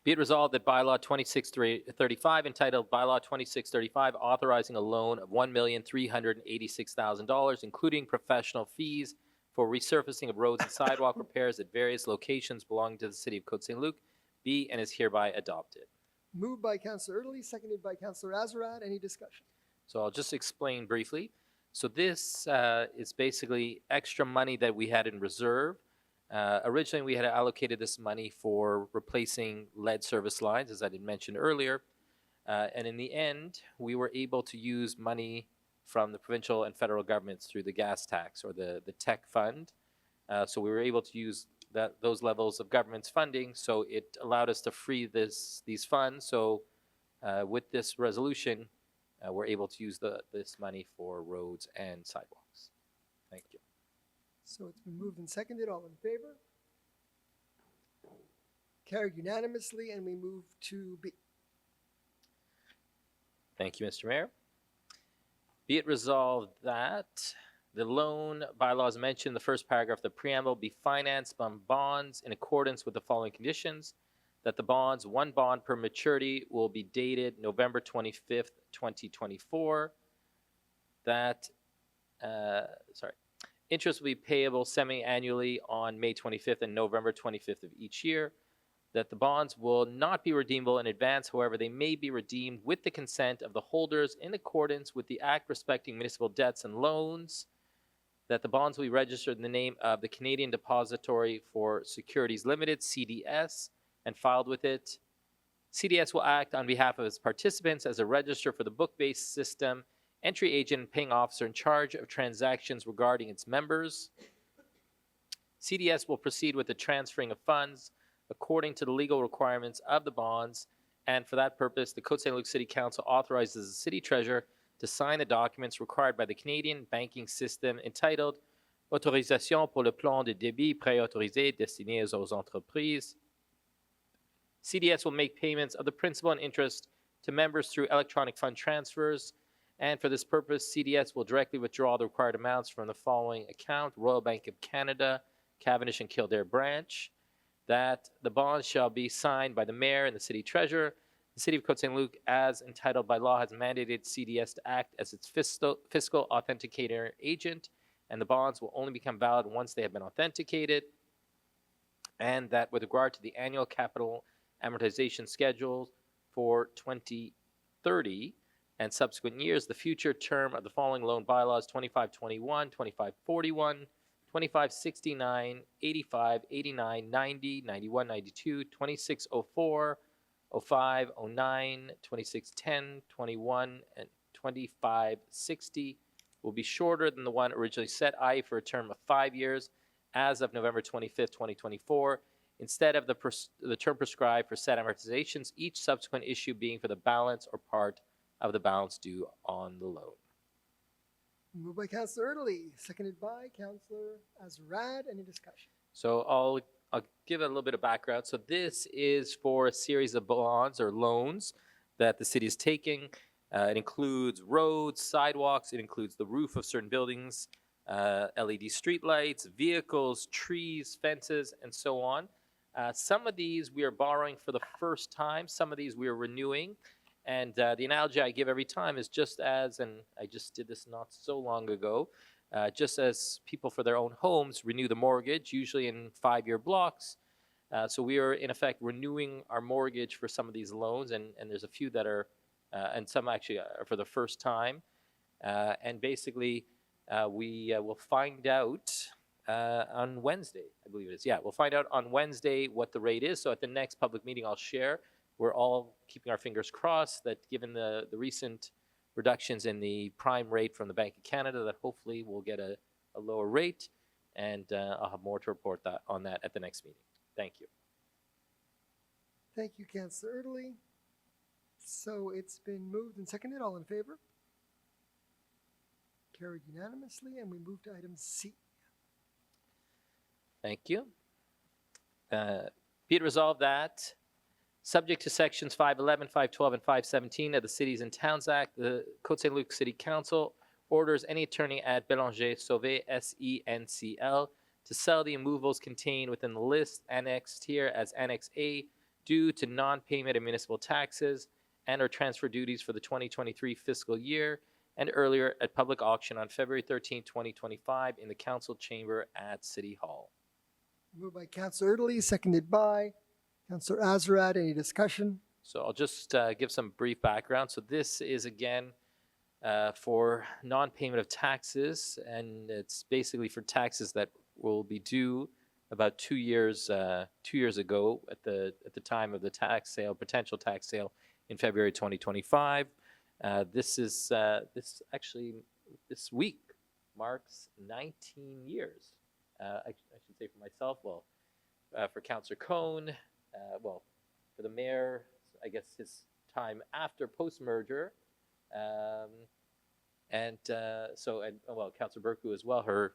Be it resolved that bylaw 2635, entitled Bylaw 2635, authorizing a loan of $1,386,000, including professional fees for resurfacing of roads and sidewalk repairs at various locations belonging to the city of Côte Saint-Luc, be and is hereby adopted. Moved by Councillor Erdely, seconded by Councillor Azarad. Any discussion? So I'll just explain briefly. So this is basically extra money that we had in reserve. Originally, we had allocated this money for replacing lead service lines, as I did mention earlier. And in the end, we were able to use money from the provincial and federal governments through the gas tax or the tech fund. So we were able to use those levels of government's funding. So it allowed us to free these funds. So with this resolution, we're able to use this money for roads and sidewalks. Thank you. So it's been moved and seconded. All in favor? Carried unanimously, and we move to B. Thank you, Mr. Mayor. Be it resolved that the loan bylaws mentioned in the first paragraph of the preamble be financed by bonds in accordance with the following conditions: that the bonds, one bond per maturity, will be dated November 25th, 2024. That, interest will be payable semi-annually on May 25th and November 25th of each year. That the bonds will not be redeemable in advance. However, they may be redeemed with the consent of the holders in accordance with the Act respecting municipal debts and loans. That the bonds will be registered in the name of the Canadian Depository for Securities Limited, CDS, and filed with it. CDS will act on behalf of its participants as a register for the book-based system, entry agent, and paying officer in charge of transactions regarding its members. CDS will proceed with the transferring of funds according to the legal requirements of the bonds, and for that purpose, the Côte Saint-Luc City Council authorizes the City Treasurer to sign the documents required by the Canadian banking system entitled Autorisation pour le plan de débit préautorisé destiné aux entreprises. CDS will make payments of the principal and interest to members through electronic fund transfers. And for this purpose, CDS will directly withdraw the required amounts from the following account: Royal Bank of Canada, Cavendish and Kildare branch. That the bonds shall be signed by the mayor and the city treasurer. The city of Côte Saint-Luc, as entitled by law, has mandated CDS to act as its fiscal authenticator agent, and the bonds will only become valid once they have been authenticated. And that with regard to the annual capital amortization schedules for 2030 and subsequent years, the future term of the following loan bylaws: 2521, 2541, 2569, 85, 89, 90, 91, 92, 2604, 05, 09, 2610, 21, and 2560 will be shorter than the one originally set, i.e. for a term of 5 years as of November 25th, 2024, instead of the term prescribed for said amortizations, each subsequent issue being for the balance or part of the balance due on the loan. Moved by Councillor Erdely, seconded by Councillor Azrad. Any discussion? So I'll give a little bit of background. So this is for a series of bonds or loans that the city is taking. It includes roads, sidewalks, it includes the roof of certain buildings, LED streetlights, vehicles, trees, fences, and so on. Some of these we are borrowing for the first time. Some of these we are renewing. And the analogy I give every time is just as, and I just did this not so long ago, just as people for their own homes renew the mortgage, usually in 5-year blocks. So we are in effect renewing our mortgage for some of these loans, and there's a few that are, and some actually are for the first time. And basically, we will find out on Wednesday, I believe it is. Yeah, we'll find out on Wednesday what the rate is. So at the next public meeting, I'll share. We're all keeping our fingers crossed that given the recent reductions in the prime rate from the Bank of Canada, that hopefully we'll get a lower rate, and I'll have more to report on that at the next meeting. Thank you. Thank you, Councillor Erdely. So it's been moved and seconded. All in favor? Carried unanimously, and we move to item C. Thank you. Be it resolved that, subject to sections 511, 512, and 517 of the Cities and Towns Act, the Côte Saint-Luc City Council orders any attorney at Bélanger Sauvé, SENCL, to sell the immovables contained within the list annexed here as Annex A due to non-payment of municipal taxes and or transfer duties for the 2023 fiscal year and earlier at public auction on February 13, 2025 in the council chamber at City Hall. Moved by Councillor Erdely, seconded by Councillor Azrad. Any discussion? So I'll just give some brief background. So this is again for non-payment of taxes, and it's basically for taxes that will be due about 2 years ago at the time of the tax sale, potential tax sale in February 2025. This week marks 19 years. I should say for myself, well, for Councillor Cohn, well, for the mayor, I guess his time after post-merger, and Councillor Burku as well, her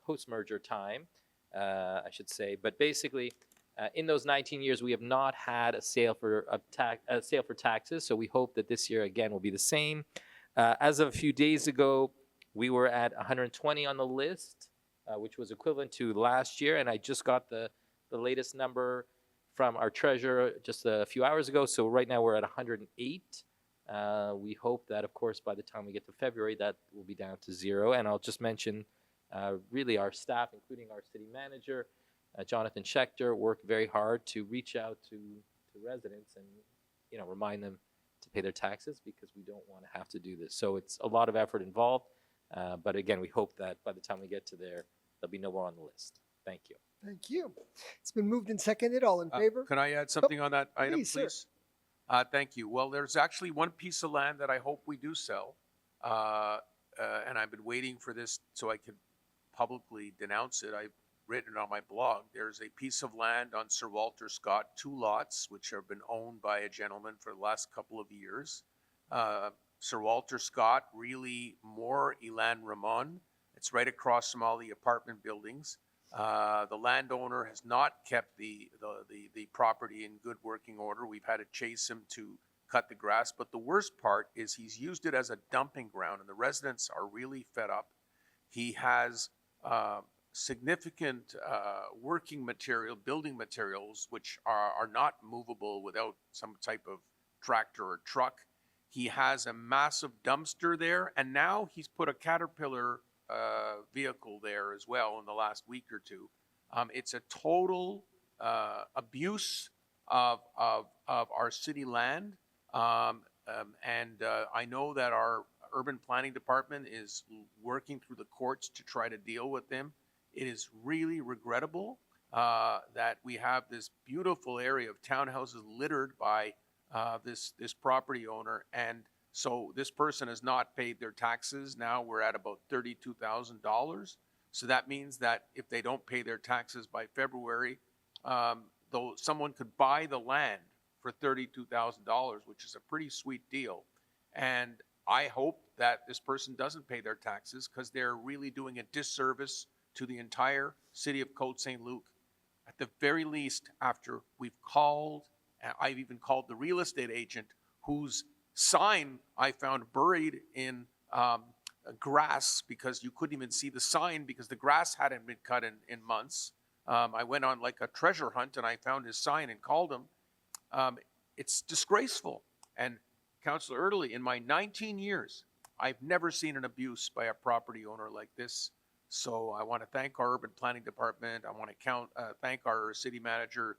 post-merger time, I should say. But basically, in those 19 years, we have not had a sale for taxes. So we hope that this year again will be the same. As of a few days ago, we were at 120 on the list, which was equivalent to last year, and I just got the latest number from our treasurer just a few hours ago. So right now we're at 108. We hope that, of course, by the time we get to February, that will be down to 0. And I'll just mention, really, our staff, including our city manager, Jonathan Schechter, worked very hard to reach out to residents and, remind them to pay their taxes, because we don't want to have to do this. So it's a lot of effort involved. But again, we hope that by the time we get to there, there'll be no more on the list. Thank you. Thank you. It's been moved and seconded. All in favor? Can I add something on that item, please, sir. please? Thank you. Well, there's actually one piece of land that I hope we do sell, and I've been waiting for this so I could publicly denounce it. I've written it on my blog. There's a piece of land on Sir Walter Scott, 2 lots, which have been owned by a gentleman for the last couple of years. Sir Walter Scott, really more Ilan Ramon, It's right across from all the apartment buildings. The landowner has not kept the property in good working order. We've had to chase him to cut the grass. But the worst part is he's used it as a dumping ground, and the residents are really fed up. He has significant working material, building materials, which are not movable without some type of tractor or truck. He has a massive dumpster there, and now he's put a Caterpillar vehicle there as well in the last week or two. It's a total abuse of our city land, and I know that our urban planning department is working through the courts to try to deal with them. It is really regrettable that we have this beautiful area of townhouses littered by this property owner, and so this person has not paid their taxes. Now we're at about $32,000. So that means that if they don't pay their taxes by February, though someone could buy the land for $32,000, which is a pretty sweet deal. And I hope that this person doesn't pay their taxes, because they're really doing a disservice to the entire city of Côte Saint-Luc. At the very least, after we've called, I've even called the real estate agent whose sign I found buried in grass, because you couldn't even see the sign because the grass hadn't been cut in months. I went on like a treasure hunt and I found his sign and called him. It's disgraceful. And Councillor Erdely, in my 19 years, I've never seen an abuse by a property owner like this. So I want to thank our urban planning department. I want to thank our city manager,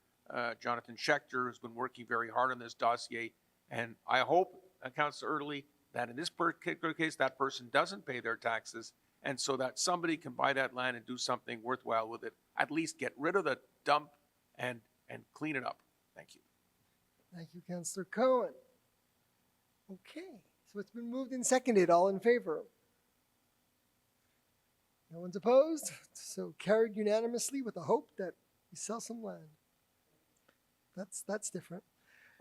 Jonathan Schechter, who's been working very hard on this dossier. And I hope, Councillor Erdely, that in this particular case, that person doesn't pay their taxes, and so that somebody can buy that land and do something worthwhile with it. At least get rid of the dump and clean it up. Thank you. Thank you, Councillor Cohen. Okay, so it's been moved and seconded. All in favor? No one's opposed? So carried unanimously with the hope that we sell some land. That's different.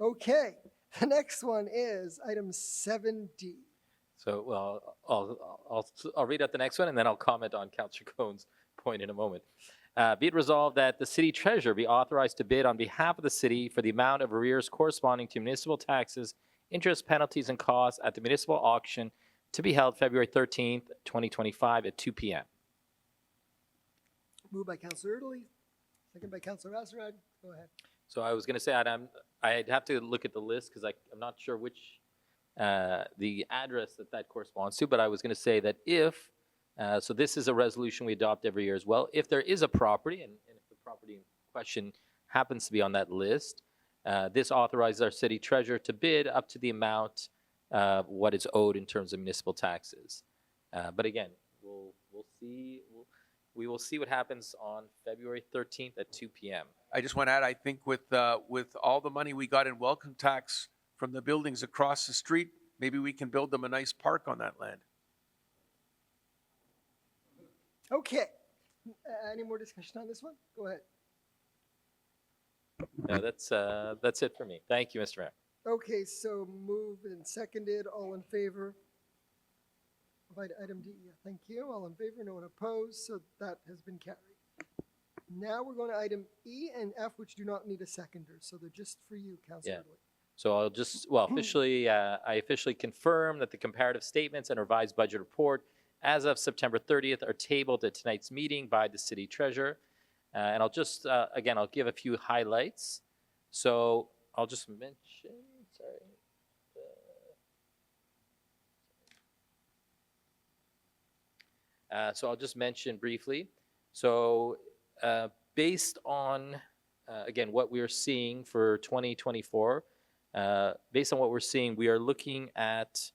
Okay, the next one is item 7D. So, well, I'll read out the next one, and then I'll comment on Councillor Cohen's point in a moment. Be it resolved that the city treasurer be authorized to bid on behalf of the city for the amount of arrears corresponding to municipal taxes, interest, penalties, and costs at the municipal auction to be held February 13th, 2025 at 2 p.m. Moved by Councillor Erdely, second by Councillor Azarad. Go ahead. So I was going to say, I'd have to look at the list because I'm not sure which the address that corresponds to, but I was going to say that if, so this is a resolution we adopt every year as well, if there is a property, and if the property in question happens to be on that list, this authorizes our city treasurer to bid up to the amount of what is owed in terms of municipal taxes. But again, we'll see. We will see what happens on February 13th at 2 p.m. I just want to add, I think with all the money we got in welcome tax from the buildings across the street, maybe we can build them a nice park on that land. Okay. Any more discussion on this one? Go ahead. No, that's it for me. Thank you, Mr. Mayor. Okay, so moved and seconded. All in favor of item D? Yeah, thank you. All in favor, no one opposed, so that has been carried. Now we're going to item E and F, which do not need a seconder, so they're just for you, Councillor Erdely. So I'll just, officially, I officially confirm that the comparative statements and revised budget report as of September 30th are tabled at tonight's meeting by the city treasurer. And I'll just, again, I'll give a few highlights. So I'll just mention, so I'll just mention briefly. So based on, again, what we're seeing for 2024, based on what we're seeing, we are looking at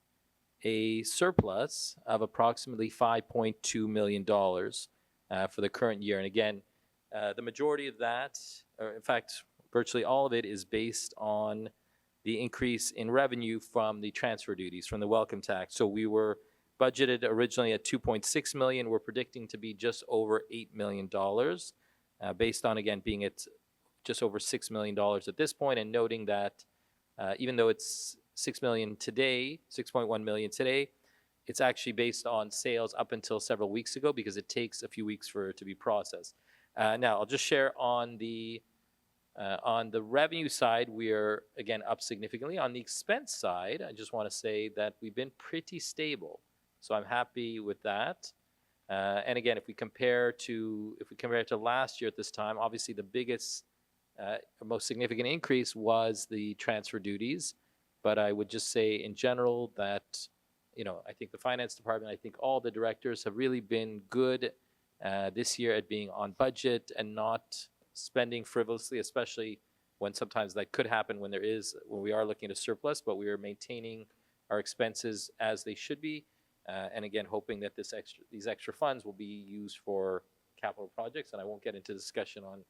a surplus of approximately $5.2 million for the current year. And again, the majority of that, or in fact, virtually all of it is based on the increase in revenue from the transfer duties, from the welcome tax. So we were budgeted originally at $2.6 million. We're predicting to be just over $8 million, based on, again, being at just over $6 million at this point, and noting that even though it's $6 million today, $6.1 million today, it's actually based on sales up until several weeks ago because it takes a few weeks for it to be processed. Now, I'll just share on the revenue side, we're again up significantly. On the expense side, I just want to say that we've been pretty stable, so I'm happy with that. And again, if we compare to last year at this time, obviously the biggest, most significant increase was the transfer duties. But I would just say in general that, I think the finance department, I think all the directors have really been good this year at being on budget and not spending frivolously, especially when sometimes that could happen when we are looking at a surplus, but we are maintaining our expenses as they should be. And again, hoping that these extra funds will be used for capital projects. And I won't get into discussion on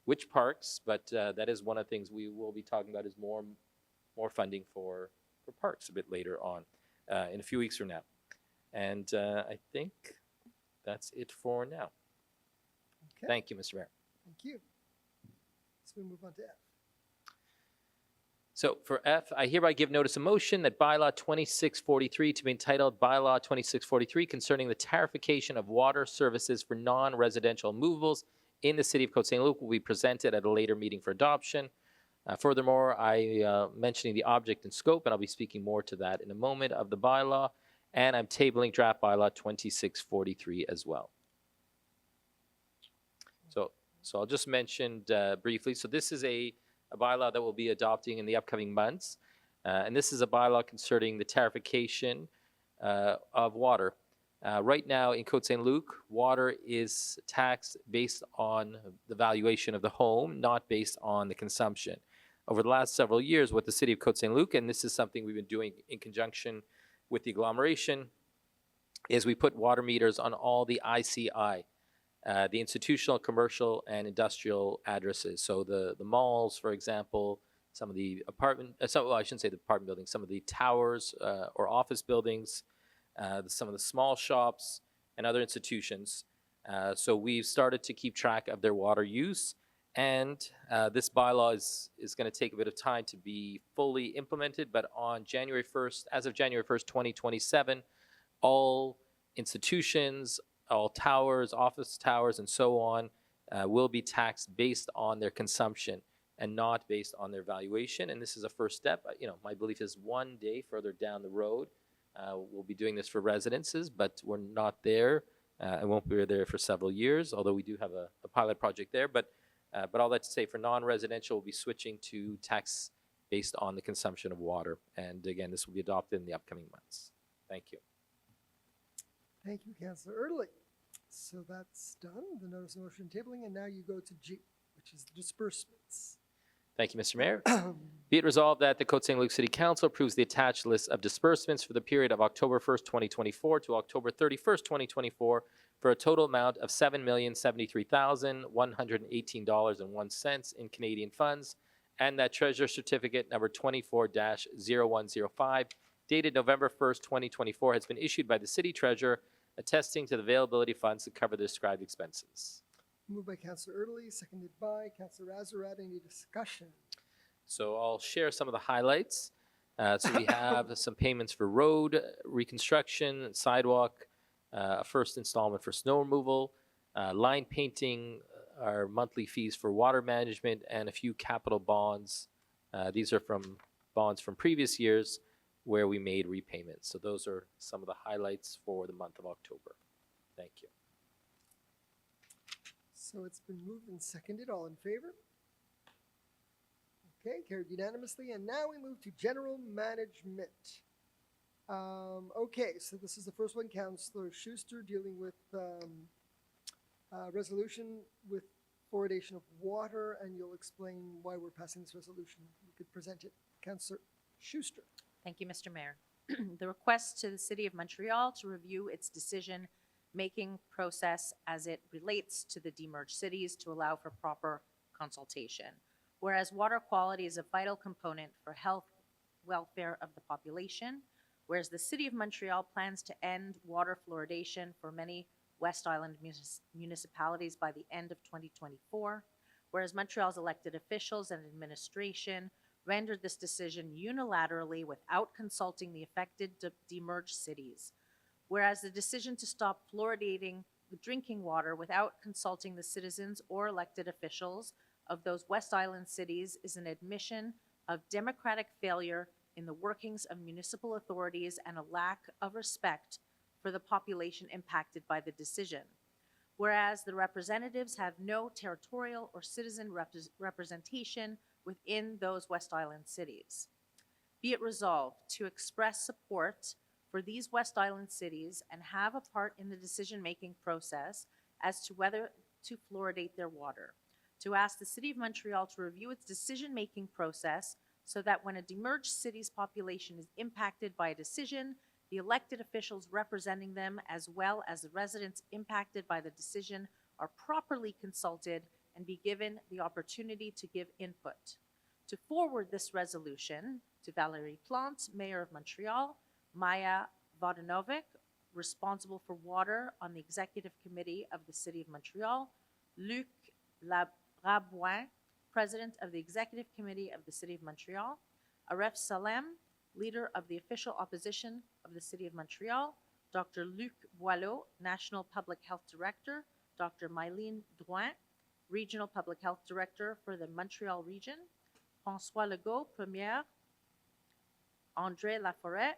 which parks, but that is one of the things we will be talking about is more funding for parks a bit later on in a few weeks from now. And I think that's it for now. Okay. Thank you, Mr. Mayor. Thank you. So we move on to F. So for F, I hereby give notice of motion that bylaw 2643 to be entitled bylaw 2643 concerning the tarification of water services for non-residential movables in the city of Côte Saint-Luc will be presented at a later meeting for adoption. Furthermore, mentioning the object and scope, and I'll be speaking more to that in a moment, of the bylaw, and I'm tabling draft bylaw 2643 as well. So I'll just mention briefly. So this is a bylaw that we'll be adopting in the upcoming months, and this is a bylaw concerning the tarification of water. Right now in Côte Saint-Luc, water is taxed based on the valuation of the home, not based on the consumption. Over the last several years with the city of Côte Saint-Luc, and this is something we've been doing in conjunction with the agglomeration, is we put water meters on all the ICI, the institutional, commercial, and industrial addresses. So the malls, for example, some of the I shouldn't say the apartment buildings, some of the towers or office buildings, some of the small shops and other institutions. So we've started to keep track of their water use, and this bylaw is going to take a bit of time to be fully implemented, but on January 1st, as of January 1st, 2027, all institutions, all towers, office towers, and so on will be taxed based on their consumption and not based on their valuation. And this is a first step. My belief is one day further down the road, we'll be doing this for residences, but we're not there. And won't be there for several years, although we do have a pilot project there. But all that to say, for non-residential, we'll be switching to tax based on the consumption of water. And again, this will be adopted in the upcoming months. Thank you. Thank you, Councillor Erdely. So that's done, the notice of motion tabling, and now you go to G, which is the disbursements. Thank you, Mr. Mayor. Be it resolved that the Côte Saint-Luc City Council approves the attached list of disbursements for the period of October 1st, 2024 to October 31st, 2024 for a total amount of $7,073,118.01 in Canadian funds, and that Treasurer Certificate number 24-0105 dated November 1st, 2024 has been issued by the City Treasurer attesting to the availability of funds to cover the described expenses. Moved by Councillor Erdely, seconded by Councillor Azarat. Any discussion? So I'll share some of the highlights. So we have some payments for road reconstruction, sidewalk, a first installment for snow removal, line painting, our monthly fees for water management, and a few capital bonds. These are from bonds from previous years where we made repayments. So those are some of the highlights for the month of October. Thank you. So it's been moved and seconded. All in favor? Okay, carried unanimously. And now we move to general management. Okay, so this is the first one, Councillor Schuster, dealing with resolution with fluoridation of water, and you'll explain why we're passing this resolution. You could present it. Councillor Schuster. Thank you, Mr. Mayor. The request to the City of Montreal to review its decision-making process as it relates to the demerged cities to allow for proper consultation. Whereas water quality is a vital component for health, welfare of the population, whereas the City of Montreal plans to end water fluoridation for many West Island municipalities by the end of 2024, whereas Montreal's elected officials and administration rendered this decision unilaterally without consulting the affected demerged cities, Whereas the decision to stop fluoridating the drinking water without consulting the citizens or elected officials of those West Island cities is an admission of democratic failure in the workings of municipal authorities and a lack of respect for the population impacted by the decision. Whereas the representatives have no territorial or citizen representation within those West Island cities. Be it resolved to express support for these West Island cities and have a part in the decision-making process as to whether to fluoridate their water. To ask the City of Montreal to review its decision-making process so that when a demerged city's population is impacted by a decision, the elected officials representing them as well as the residents impacted by the decision are properly consulted and be given the opportunity to give input. To forward this resolution to Valérie Plante, Mayor of Montreal, Maya Vodanovic, responsible for water on the Executive Committee of the City of Montreal, Luc Rabouin, President of the Executive Committee of the City of Montreal, Aref Salem, Leader of the Official Opposition of the City of Montreal, Dr. Luc Boileau, National Public Health Director, Dr. Mylene Drouin, Regional Public Health Director for the Montreal region, François Legault, Premier, André Laforêt,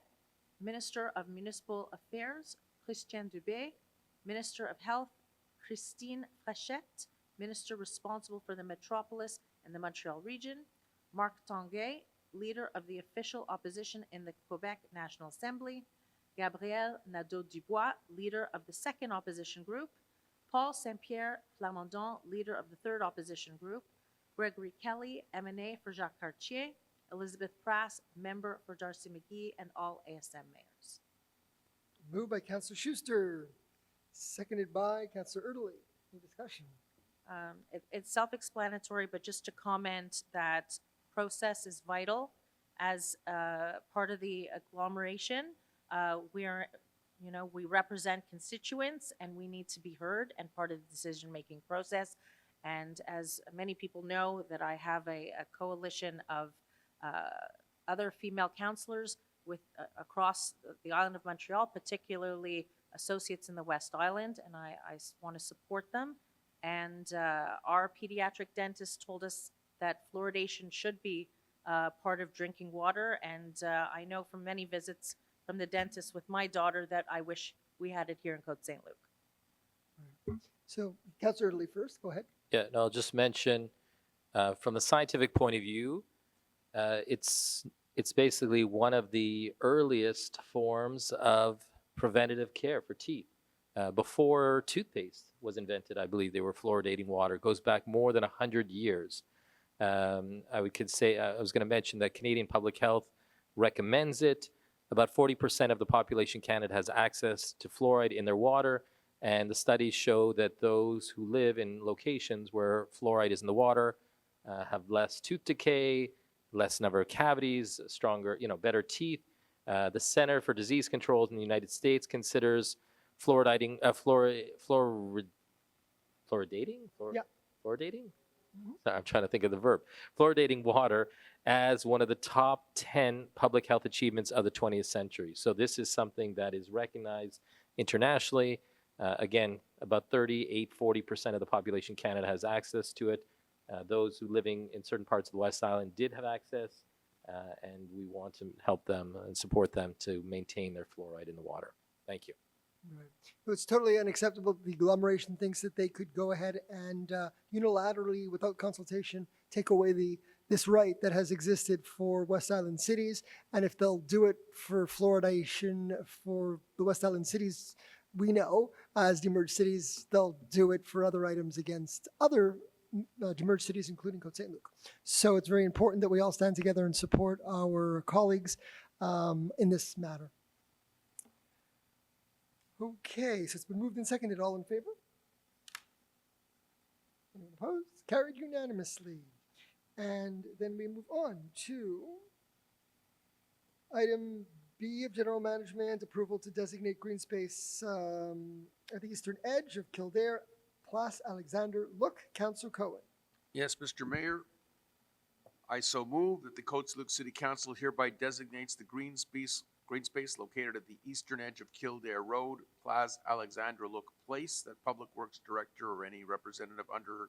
Minister of Municipal Affairs, Christian Dubé, Minister of Health, Christine Frechette, Minister responsible for the Metropolis and the Montreal region, Marc Tanguay, Leader of the Official Opposition in the Quebec National Assembly, Gabriel Nadeau-Dubois, Leader of the Second Opposition Group, Paul Saint-Pierre Plamondon, Leader of the Third Opposition Group, Gregory Kelly, MNA for Jacques Cartier, Elizabeth Prass, Member for Darcy McGee, and all ASM mayors. Moved by Councillor Schuster, seconded by Councillor Erdely. Any discussion? It's self-explanatory, but just to comment that process is vital as part of the agglomeration. We represent constituents and we need to be heard and part of the decision-making process. And as many people know, that I have a coalition of other female councillors with across the island of Montreal, particularly associates in the West Island, and I want to support them. And our pediatric dentist told us that fluoridation should be part of drinking water. And I know from many visits from the dentist with my daughter that I wish we had it here in Côte Saint-Luc. So, Councillor Erdely first, go ahead. Yeah, and I'll just mention, from the scientific point of view, it's basically one of the earliest forms of preventative care for teeth. Before toothpaste was invented, I believe they were fluoridating water. It goes back more than 100 years. I was going to mention that Canadian Public Health recommends it. About 40% of the population in Canada has access to fluoride in their water, and the studies show that those who live in locations where fluoride is in the water have less tooth decay, less number of cavities, stronger, better teeth. The Center for Disease Control in the United States considers fluoridating. Yeah. Fluoridating? I'm trying to think of the verb. Fluoridating water as one of the top 10 public health achievements of the 20th century. So this is something that is recognized internationally. Again, about 40% of the population in Canada has access to it. Those who living in certain parts of the West Island did have access, and we want to help them and support them to maintain their fluoride in the water. Thank you. Right. So it's totally unacceptable that the agglomeration thinks that they could go ahead and unilaterally, without consultation, take away this right that has existed for West Island cities. And if they'll do it for fluoridation for the West Island cities, we know as demerged cities, they'll do it for other items against other demerged cities, including Côte Saint-Luc. So it's very important that we all stand together and support our colleagues in this matter. Okay, so it's been moved and seconded. All in favor? Anyone opposed? Carried unanimously. And then we move on to item B of general management, approval to designate green space at the eastern edge of Kildare, Place Alexander. Look, Councillor Cohen. Yes, Mr. Mayor, I so move that the Côte Saint-Luc City Council hereby designates the green green space located at the eastern edge of Kildare Road, Place Alexandra Look Place, that Public Works Director or any representative under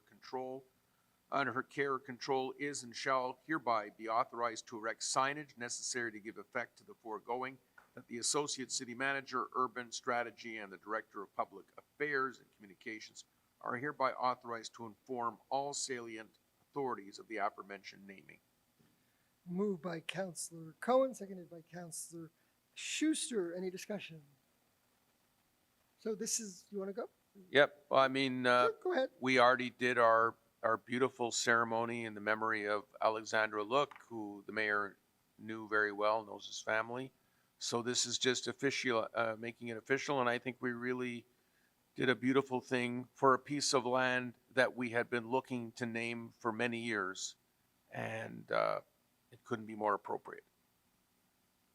her care or control is and shall hereby be authorized to erect signage necessary to give effect to the foregoing, that the Associate City Manager, Urban Strategy, and the Director of Public Affairs and Communications are hereby authorized to inform all salient authorities of the aforementioned naming. Moved by Councillor Cohen, seconded by Councillor Schuster. Any discussion? So this is, you want to go? Yep, well, I mean, Sure, go ahead. we already did our beautiful ceremony in the memory of Alexandra Look, who the mayor knew very well, knows his family. So this is just official, making it official, and I think we really did a beautiful thing for a piece of land that we had been looking to name for many years, and it couldn't be more appropriate.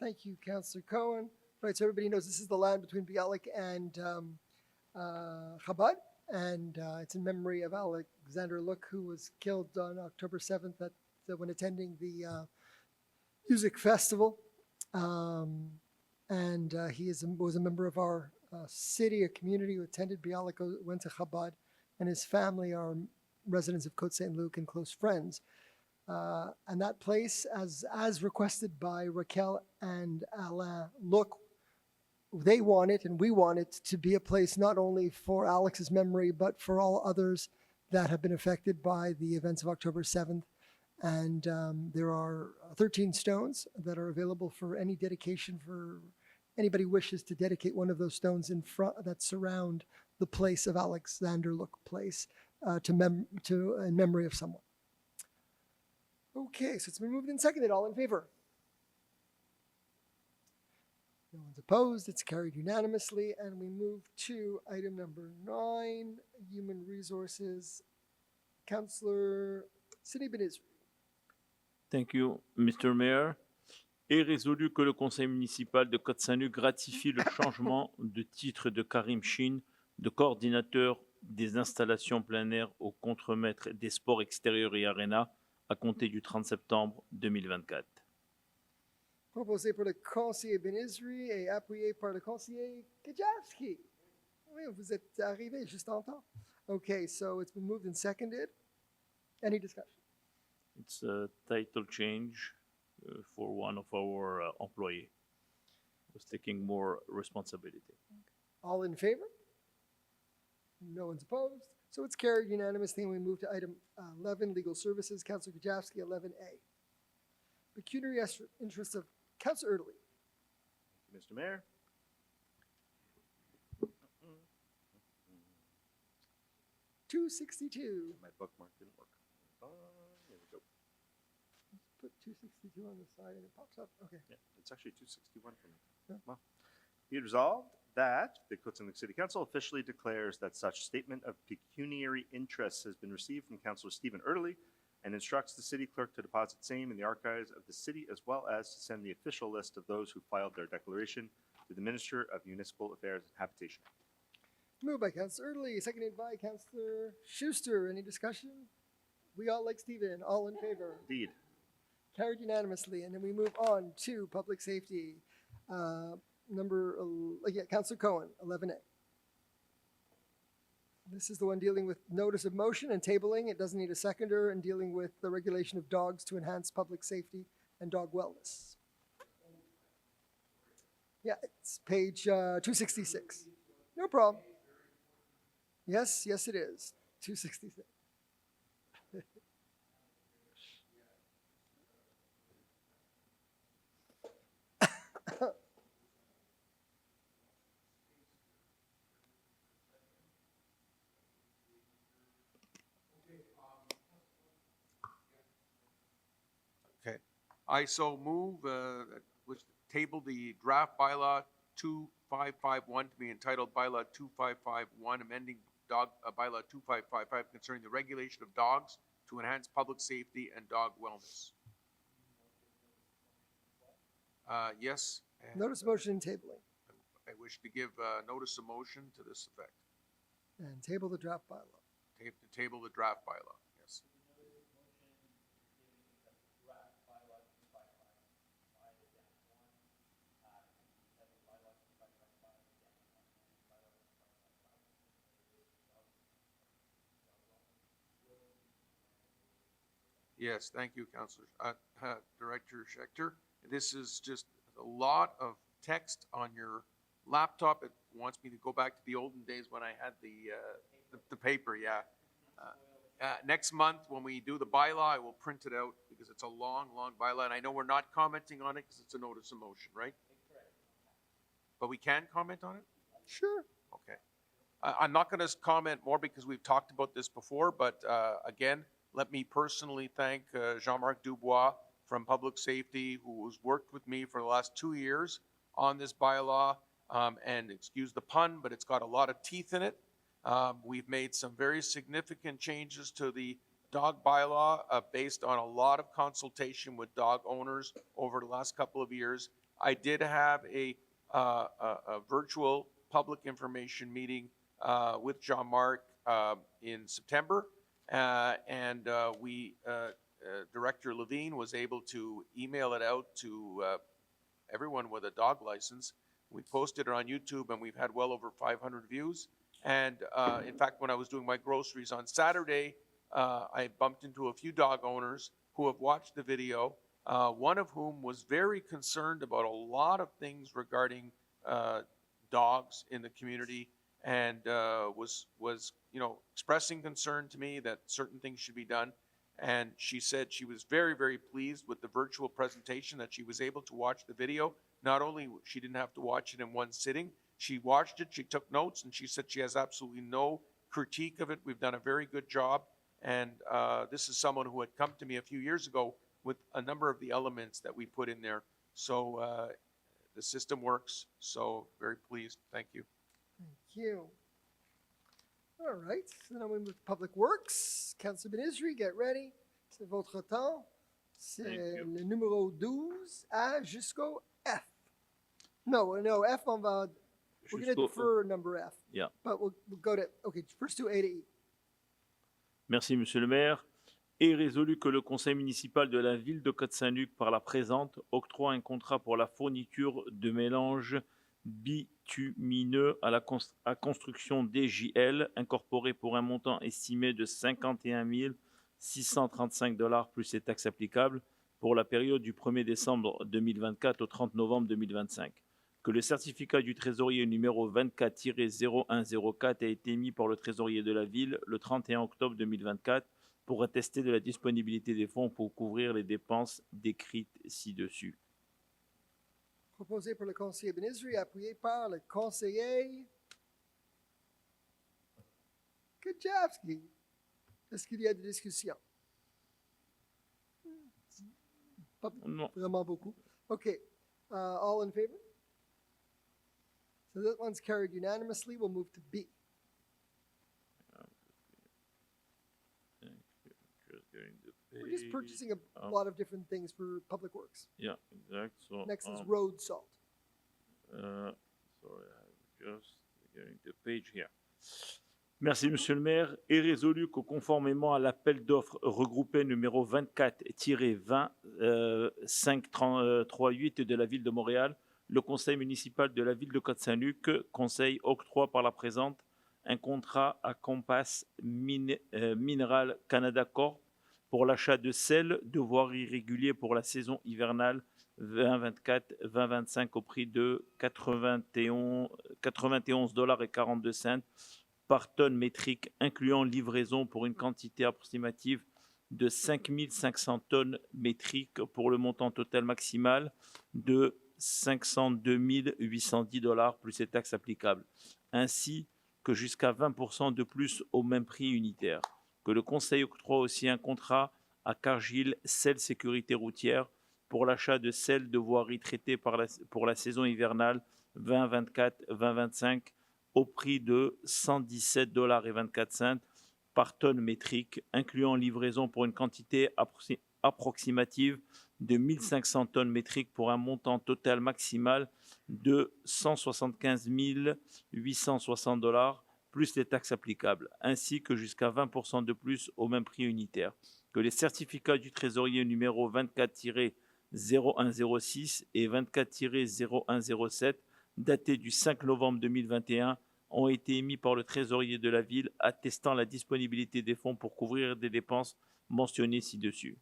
Thank you, Councillor Cohen. Right, so everybody knows this is the land between Bialik and Chabad, and it's in memory of Alexander Look, who was killed on October 7th when attending the music festival. He was a member of our city, a community who attended Bialik, went to Chabad, and his family are residents of Côte Saint-Luc and close friends. And that place, as requested by Raquel and Alain Look, they want it and we want it to be a place not only for Alex's memory, but for all others that have been affected by the events of October 7th. And there are 13 stones that are available for any dedication, for anybody wishes to dedicate one of those stones in front that surround the place of Alexander Look Place in memory of someone. Okay, so it's been moved and seconded. All in favor? No one's opposed. It's carried unanimously. And we move to item number 9, Human Resources. Councillor Sidi Benizri. Thank you, Mr. Mayor. Est résolu que le conseil municipal de Côte Saint-Luc ratifie le changement de titre de Karim Chine de coordinateur des installations plein air au contremaître des sports extérieurs et arena à compter du 30 septembre 2024. Proposé par le conseiller Benizri et appuyé par le conseiller Kajavski. Oui, vous êtes arrivé juste en temps. Okay, so it's been moved and seconded. Any discussion? It's a title change for one of our employees who's taking more responsibility. All in favor? No one's opposed. So it's carried unanimously, and we move to item 11, Legal Services. Councillor Kajavski, 11A. Pecuniary interests of Councillor Erdely. Mr. Mayor. 262. My bookmark didn't work. There we go. Put 262 on the side and it pops up. Okay. Yeah, it's actually 261 for me. Yeah. Well, be it resolved that the Côte Saint-Luc City Council officially declares that such statement of pecuniary interests has been received from Councillor Stephen Erdely and instructs the city clerk to deposit same in the archives of the city, as well as to send the official list of those who filed their declaration to the Minister of Municipal Affairs and Habitation. Moved by Councillor Erdely, seconded by Councillor Schuster. Any discussion? We all like Stephen. All in favor? Indeed. Carried unanimously. And then we move on to public safety. Councillor Cohen, 11A. This is the one dealing with notice of motion and tabling. It doesn't need a seconder, and dealing with the regulation of dogs to enhance public safety and dog wellness. Yeah, it's page 266. No problem. Yes, it is. 266. Okay. I so move, which table the draft bylaw 2551 to be entitled Bylaw 2551, amending bylaw 2555 concerning the regulation of dogs to enhance public safety and dog wellness. Yes. and Notice of motion and tabling. I wish to give notice of motion to this effect. And table the draft bylaw. Table the draft bylaw, yes. Yes, thank you, Councillor, Director Schechter. This is just a lot of text on your laptop. It wants me to go back to the olden days when I had the paper, yeah. Next month, when we do the bylaw, I will print it out because it's a long, long bylaw, and I know we're not commenting on it because it's a notice of motion, right? But we can comment on it? Sure. Okay. I'm not going to comment more because we've talked about this before, but again, let me personally thank Jean-Marc Dubois from Public Safety, who has worked with me for the last 2 years on this bylaw. And excuse the pun, but it's got a lot of teeth in it. We've made some very significant changes to the dog bylaw based on a lot of consultation with dog owners over the last couple of years. I did have a virtual public information meeting with Jean-Marc in September, and Director Levine was able to email it out to everyone with a dog license. We posted it on YouTube, and we've had well over 500 views. And in fact, when I was doing my groceries on Saturday, I bumped into a few dog owners who have watched the video, one of whom was very concerned about a lot of things regarding dogs in the community, and was expressing concern to me that certain things should be done. And she said she was very, very pleased with the virtual presentation, that she was able to watch the video. Not only she didn't have to watch it in one sitting, she watched it, she took notes, and she said she has absolutely no critique of it. We've done a very good job. And this is someone who had come to me a few years ago with a number of the elements that we put in there. So the system works, so very pleased. Thank you. Thank you. All right, so now we move to Public Works. Councilor Benizri, get ready. C'est votre temps. C'est le numéro 12 à jusqu'au F. No, F on va... We're going to defer number F. Yeah. But we'll go to... Okay, first do A to E. Merci, Monsieur le maire. Est résolu que le conseil municipal de la ville de Côte Saint-Luc, par la présente, octroie un contrat pour la fourniture de mélange bitumineux à la construction DJL, incorporé pour un montant estimé de 51 635 $ plus les taxes applicables pour la période du 1er décembre 2024 au 30 novembre 2025. Que le certificat du trésorier numéro 24-0104 a été émis par le trésorier de la ville le 31 octobre 2024 pour attester de la disponibilité des fonds pour couvrir les dépenses décrites ci-dessus. Proposé par le conseiller Benizri, appuyé par le conseiller Kajavski. Est-ce qu'il y a des discussions? Pas Non. vraiment beaucoup. OK. All in favor? So that one's carried unanimously. We'll move to B. We're just purchasing a lot of different things for Public Works. Yeah, exact. So, Next is road salt. sorry, I'm just getting the page here. Merci, Monsieur le maire. Est résolu que conformément à l'appel d'offres regroupé numéro 24-20-538 de la ville de Montréal, le conseil municipal de la ville de Côte Saint-Luc, conseil octroie par la présente un contrat à Compass Mineral Canada Corp pour l'achat de sel de voirie régulier pour la saison hivernale 2024-2025 au prix de 91 $42 par tonne métrique, incluant livraison pour une quantité approximative de 5500 tonnes métriques pour le montant total maximal de 502 810 $ plus les taxes applicables, ainsi que jusqu'à 20% de plus au même prix unitaire. Que le conseil octroie aussi un contrat à Cargill Sel Sécurité Routière pour l'achat de sel de voirie traitée pour la saison hivernale 2024-2025 au prix de 117 $24 par tonne métrique, incluant livraison pour une quantité approximative de 1500 tonnes métriques pour un montant total maximal de 175 860 $ plus les taxes applicables, ainsi que jusqu'à 20% de plus au même prix unitaire. Que les certificats du trésorier numéro 24-0106 et 24-0107, datés du 5 novembre 2021, ont été émis par le trésorier de la ville, attestant la disponibilité des fonds pour couvrir des dépenses mentionnées ci-dessus.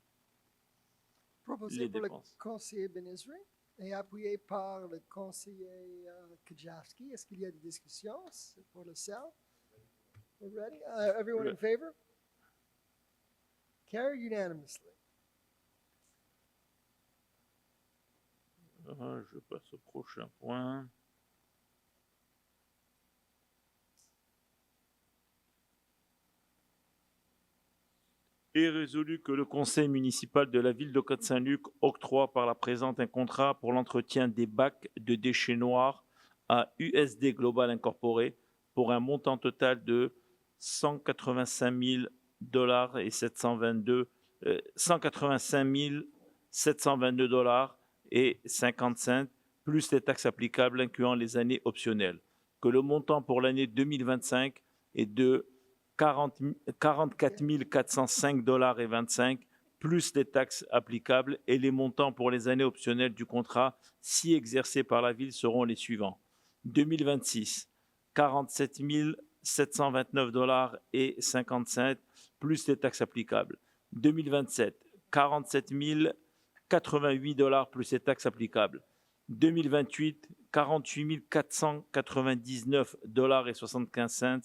Proposé les pour le dépenses. conseiller Benizri et appuyé par le conseiller Kajavsky. Est-ce qu'il y a des discussions pour le CEL? We're ready? Everyone in favor? Carried unanimously. Je passe au prochain point. Est résolu que le conseil municipal de la ville de Côte Saint-Luc octroie par la présente un contrat pour l'entretien des bacs de déchets noirs à USD Global Incorporé pour un montant total de $185 722 et 50 cents plus les taxes applicables incluant les années optionnelles. Que le montant pour l'année 2025 est de $44 405 et 25 plus les taxes applicables et les montants pour les années optionnelles du contrat si exercés par la ville seront les suivants. 2026, $47 729 et 50 cents plus les taxes applicables. 2027, $47 088 plus les taxes applicables. 2028, $48 499 et 75 cents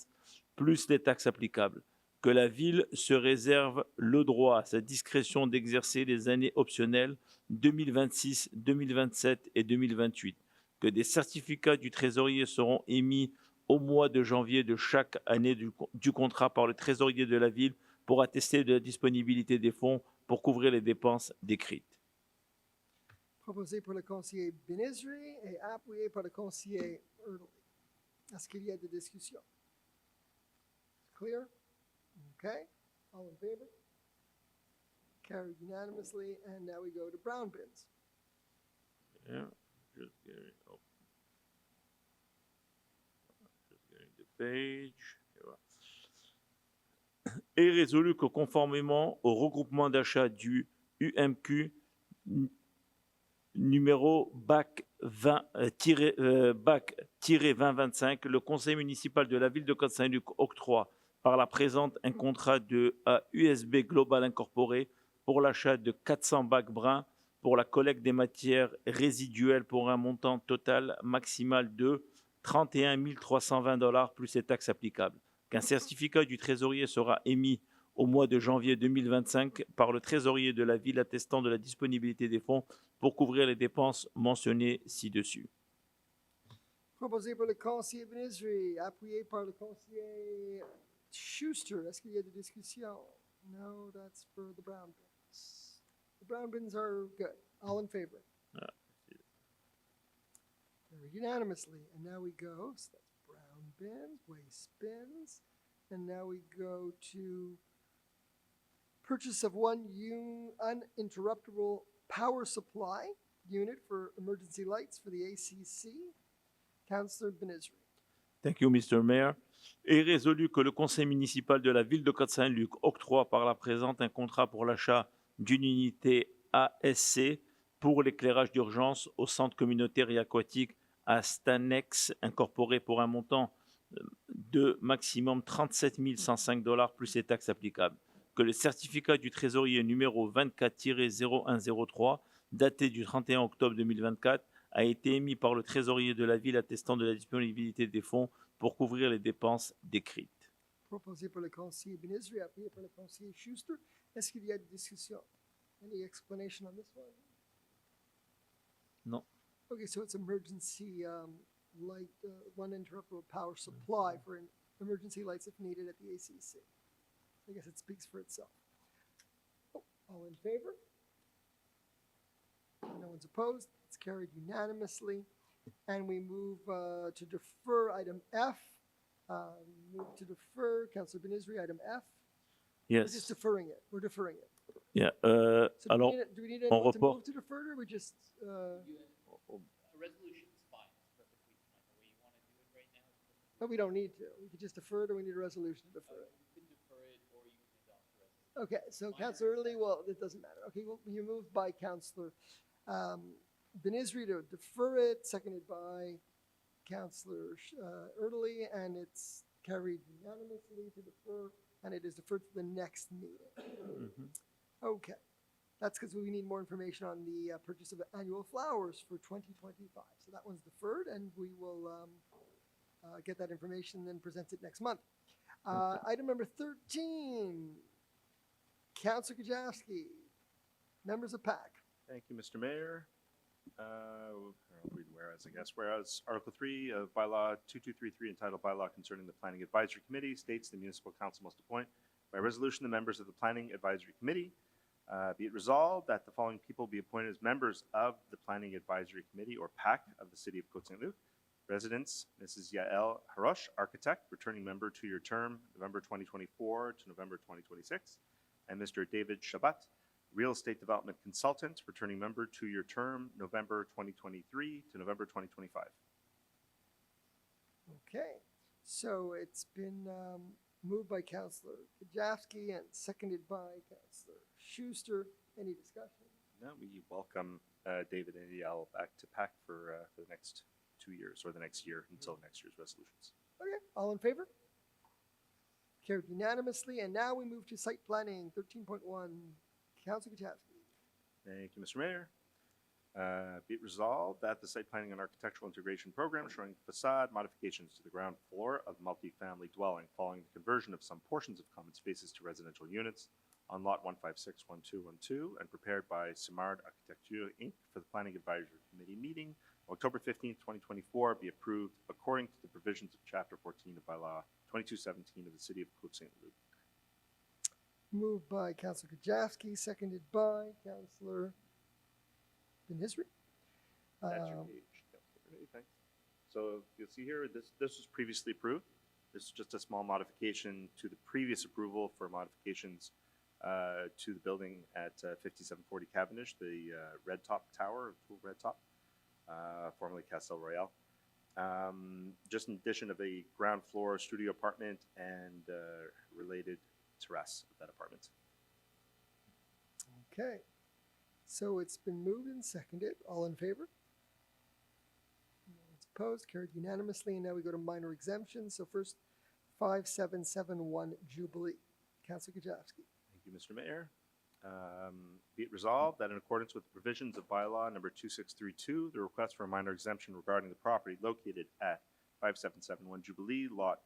plus les taxes applicables, que la ville se réserve le droit à sa discrétion d'exercer les années optionnelles 2026, 2027 et 2028, que des certificats du trésorier seront émis au mois de janvier de chaque année du contrat par le trésorier de la ville pour attester de la disponibilité des fonds pour couvrir les dépenses décrites. Proposé pour le conseiller Benizri et appuyé par le conseiller Erdely. Est-ce qu'il y a des discussions? Clear? Okay. All in favor? Carried unanimously. And now we go to brown bins. Yeah, just getting the page. Est résolu que conformément au regroupement d'achat du UMQ numéro BAC 20-2025, le conseil municipal de la ville de Côte Saint-Luc octroie par la présente un contrat à USB Global Incorporé pour l'achat de 400 bacs bruns pour la collecte des matières résiduelles pour un montant total maximal de $31 320 plus les taxes applicables. Qu'un certificat du trésorier sera émis au mois de janvier 2025 par le trésorier de la ville attestant de la disponibilité des fonds pour couvrir les dépenses mentionnées ci-dessus. Proposé pour le conseiller Benizri, appuyé par le conseiller Schuster. Est-ce qu'il y a des discussions? No, that's for the brown bins. The brown bins are good. All in favor? Carried unanimously. And now we go, so that's brown bins, waste bins. And now we go to purchase of one uninterruptible power supply unit for emergency lights for the ACC. Councillor Benizri. Thank you, Mr. Mayor. Est résolu que le conseil municipal de la ville de Côte Saint-Luc octroie par la présente un contrat pour l'achat d'une unité ASC pour l'éclairage d'urgence au centre communautaire et aquatique à Stanex incorporé pour un montant de maximum $37 105 plus les taxes applicables. Que le certificat du trésorier numéro 24-0103, daté du 31 octobre 2024, a été émis par le trésorier de la ville attestant de la disponibilité des fonds pour couvrir les dépenses décrites. Proposé pour le conseiller Benizri, appuyé par le conseiller Schuster. Est-ce qu'il y a des discussions? Any explanation on this one? Non. Okay, so it's emergency light, one interruptible power supply for emergency lights if needed at the ACC. I guess it speaks for itself. Oh, all in favor? No one's opposed. It's carried unanimously. And we move to defer item F. Move to defer, Councillor Benizri, item F. We're just Yes. deferring it. We're deferring it. Yeah. So Alors, do we need on anyone to report. move to defer it, or we just? Resolution is fine. It's perfectly fine. The way you want to do it right now is perfectly But we don't need to. We could just defer it, or we need a resolution to defer it. You can defer it or you can adopt the resolution. Okay, so Councillor Erdely, well, it doesn't matter. Okay, well, you moved by Councillor Benizri to defer it, seconded by Councillor Erdely, and it's carried unanimously to defer, and it is deferred to the next meeting. Okay. That's because we need more information on the purchase of annual flowers for 2025. So that one's deferred, and we will get that information and then present it next month. Item number 13, Councillor Kajewski, members of PAC. Thank you, Mr. Mayor. I'll read whereas, I guess. Whereas Article 3 of Bylaw 2233 entitled Bylaw concerning the Planning Advisory Committee states the Municipal Council must appoint by resolution the members of the Planning Advisory Committee. Be it resolved that the following people be appointed as members of the Planning Advisory Committee, or PAC, of the City of Côte Saint-Luc. Residents, Mrs. Yael Harosh, architect, returning member to your term, November 2024 to November 2026. And Mr. David Shabat, real estate development consultant, returning member to your term, November 2023 to November 2025. Okay, so it's been moved by Councillor Kajewski and seconded by Councillor Schuster. Any discussion? Now we welcome David and Yael back to PAC for the next 2 years, or the next year until next year's resolutions. Okay, all in favor? Carried unanimously, and now we move to site planning, 13.1. Councillor Kajewski. Thank you, Mr. Mayor. Be it resolved that the site planning and architectural integration program showing facade modifications to the ground floor of multifamily dwelling following the conversion of some portions of common spaces to residential units on lot 1561212 and prepared by Simard Architecture Inc. for the Planning Advisory Committee meeting October 15, 2024, be approved according to the provisions of Chapter 14 of Bylaw 2217 of the City of Côte Saint-Luc. Moved by Councillor Kajewski, seconded by Councillor Benisri. That's your page. Councilor. Thanks. So you'll see here, this was previously approved. This is just a small modification to the previous approval for modifications to the building at 5740 Cavendish, the red top tower, red top, formerly Castle Royale. Just in addition of a ground floor studio apartment and related terrace of that apartment. Okay, so it's been moved and seconded. All in favor? No one's opposed, carried unanimously, and now we go to minor exemptions. So first, 5771 Jubilee. Councillor Kajewski. Thank you, Mr. Mayor. Be it resolved that in accordance with the provisions of bylaw number 2632, the request for a minor exemption regarding the property located at 5771 Jubilee, lot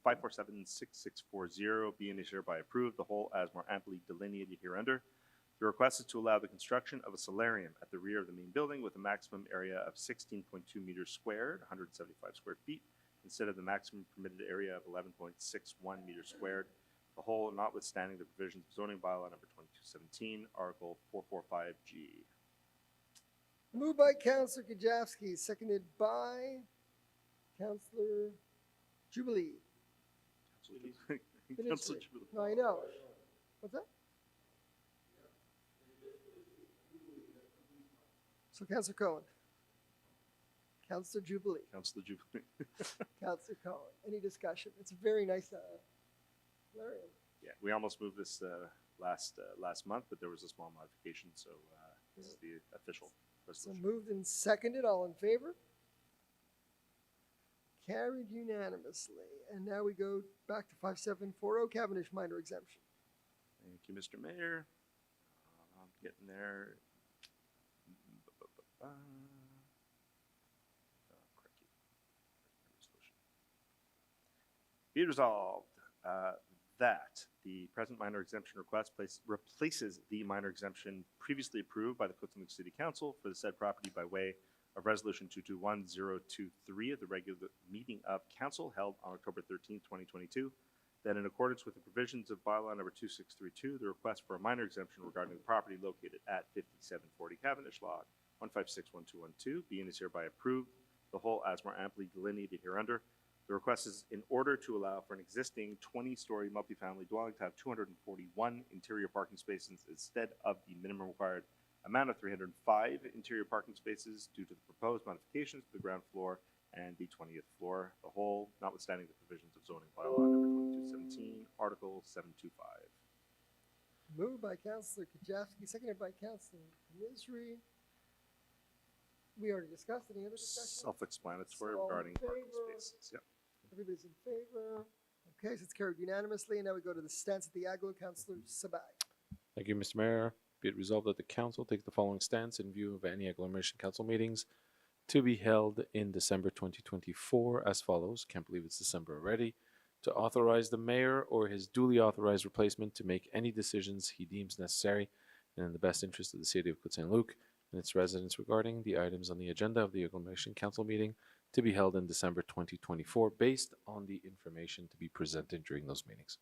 5476640, be and is hereby approved, the whole as more amply delineated hereunder. The request is to allow the construction of a solarium at the rear of the main building with a maximum area of 16.2 meters squared, 175 square feet, instead of the maximum permitted area of 11.61 meters squared. The whole notwithstanding the provisions of zoning bylaw number 2217, Article 445G. Moved by Councillor Kajewski, seconded by Councillor Jubilee. Councilor Jubilee. No, I know. What's that? So Councillor Cohen. Councillor Jubilee. Councilor Jubilee. Councillor Cohen. Any discussion? It's a very nice solarium. Yeah, we almost moved this last month, but there was a small modification, so this is the official So resolution. moved and seconded. All in favor? Carried unanimously. And now we go back to 5740 Cavendish minor exemption. Thank you, Mr. Mayor. I'm getting there. Be it resolved that the present minor exemption request replaces the minor exemption previously approved by the Côte Saint-Luc City Council for the said property by way of Resolution 221023 of the regular meeting of Council held on October 13, 2022. That in accordance with the provisions of bylaw number 2632, the request for a minor exemption regarding the property located at 5740 Cavendish lot 1561212 be and is hereby approved, the whole as more amply delineated hereunder. The request is in order to allow for an existing 20-story multifamily dwelling to have 241 interior parking spaces instead of the minimum required amount of 305 interior parking spaces due to the proposed modifications to the ground floor and the 20th floor, the whole notwithstanding the provisions of zoning bylaw number 2217, Article 725. Moved by Councillor Kajewski, seconded by Councillor Benisri. We already discussed. Any other discussion? Self-explanatory So all in regarding parking favor? spaces. Yep. Everybody's in favor. Okay, so it's carried unanimously. And now we go to the stance at the Aglo, Councillor Sabai. Thank you, Mr. Mayor. Be it resolved that the council takes the following stance in view of any agglomeration council meetings to be held in December 2024 as follows. Can't believe it's December already. To authorize the mayor or his duly authorized replacement to make any decisions he deems necessary and in the best interest of the city of Côte Saint-Luc and its residents regarding the items on the agenda of the agglomeration council meeting to be held in December 2024 based on the information to be presented during those meetings.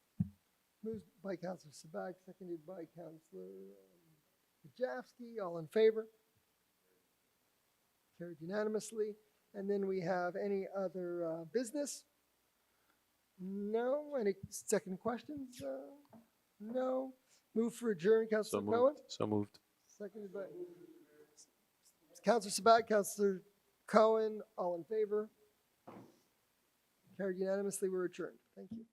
Moved by Councillor Sabat, seconded by Councillor Jafsky. All in favor? Carried unanimously. And then we have any other business? No. Any second questions? No. Move for adjourn, So Councillor moved. Cohen. So moved. Seconded by Councillor Sabat, Councillor Cohen. All in favor? Carried unanimously. We're adjourned. Thank you.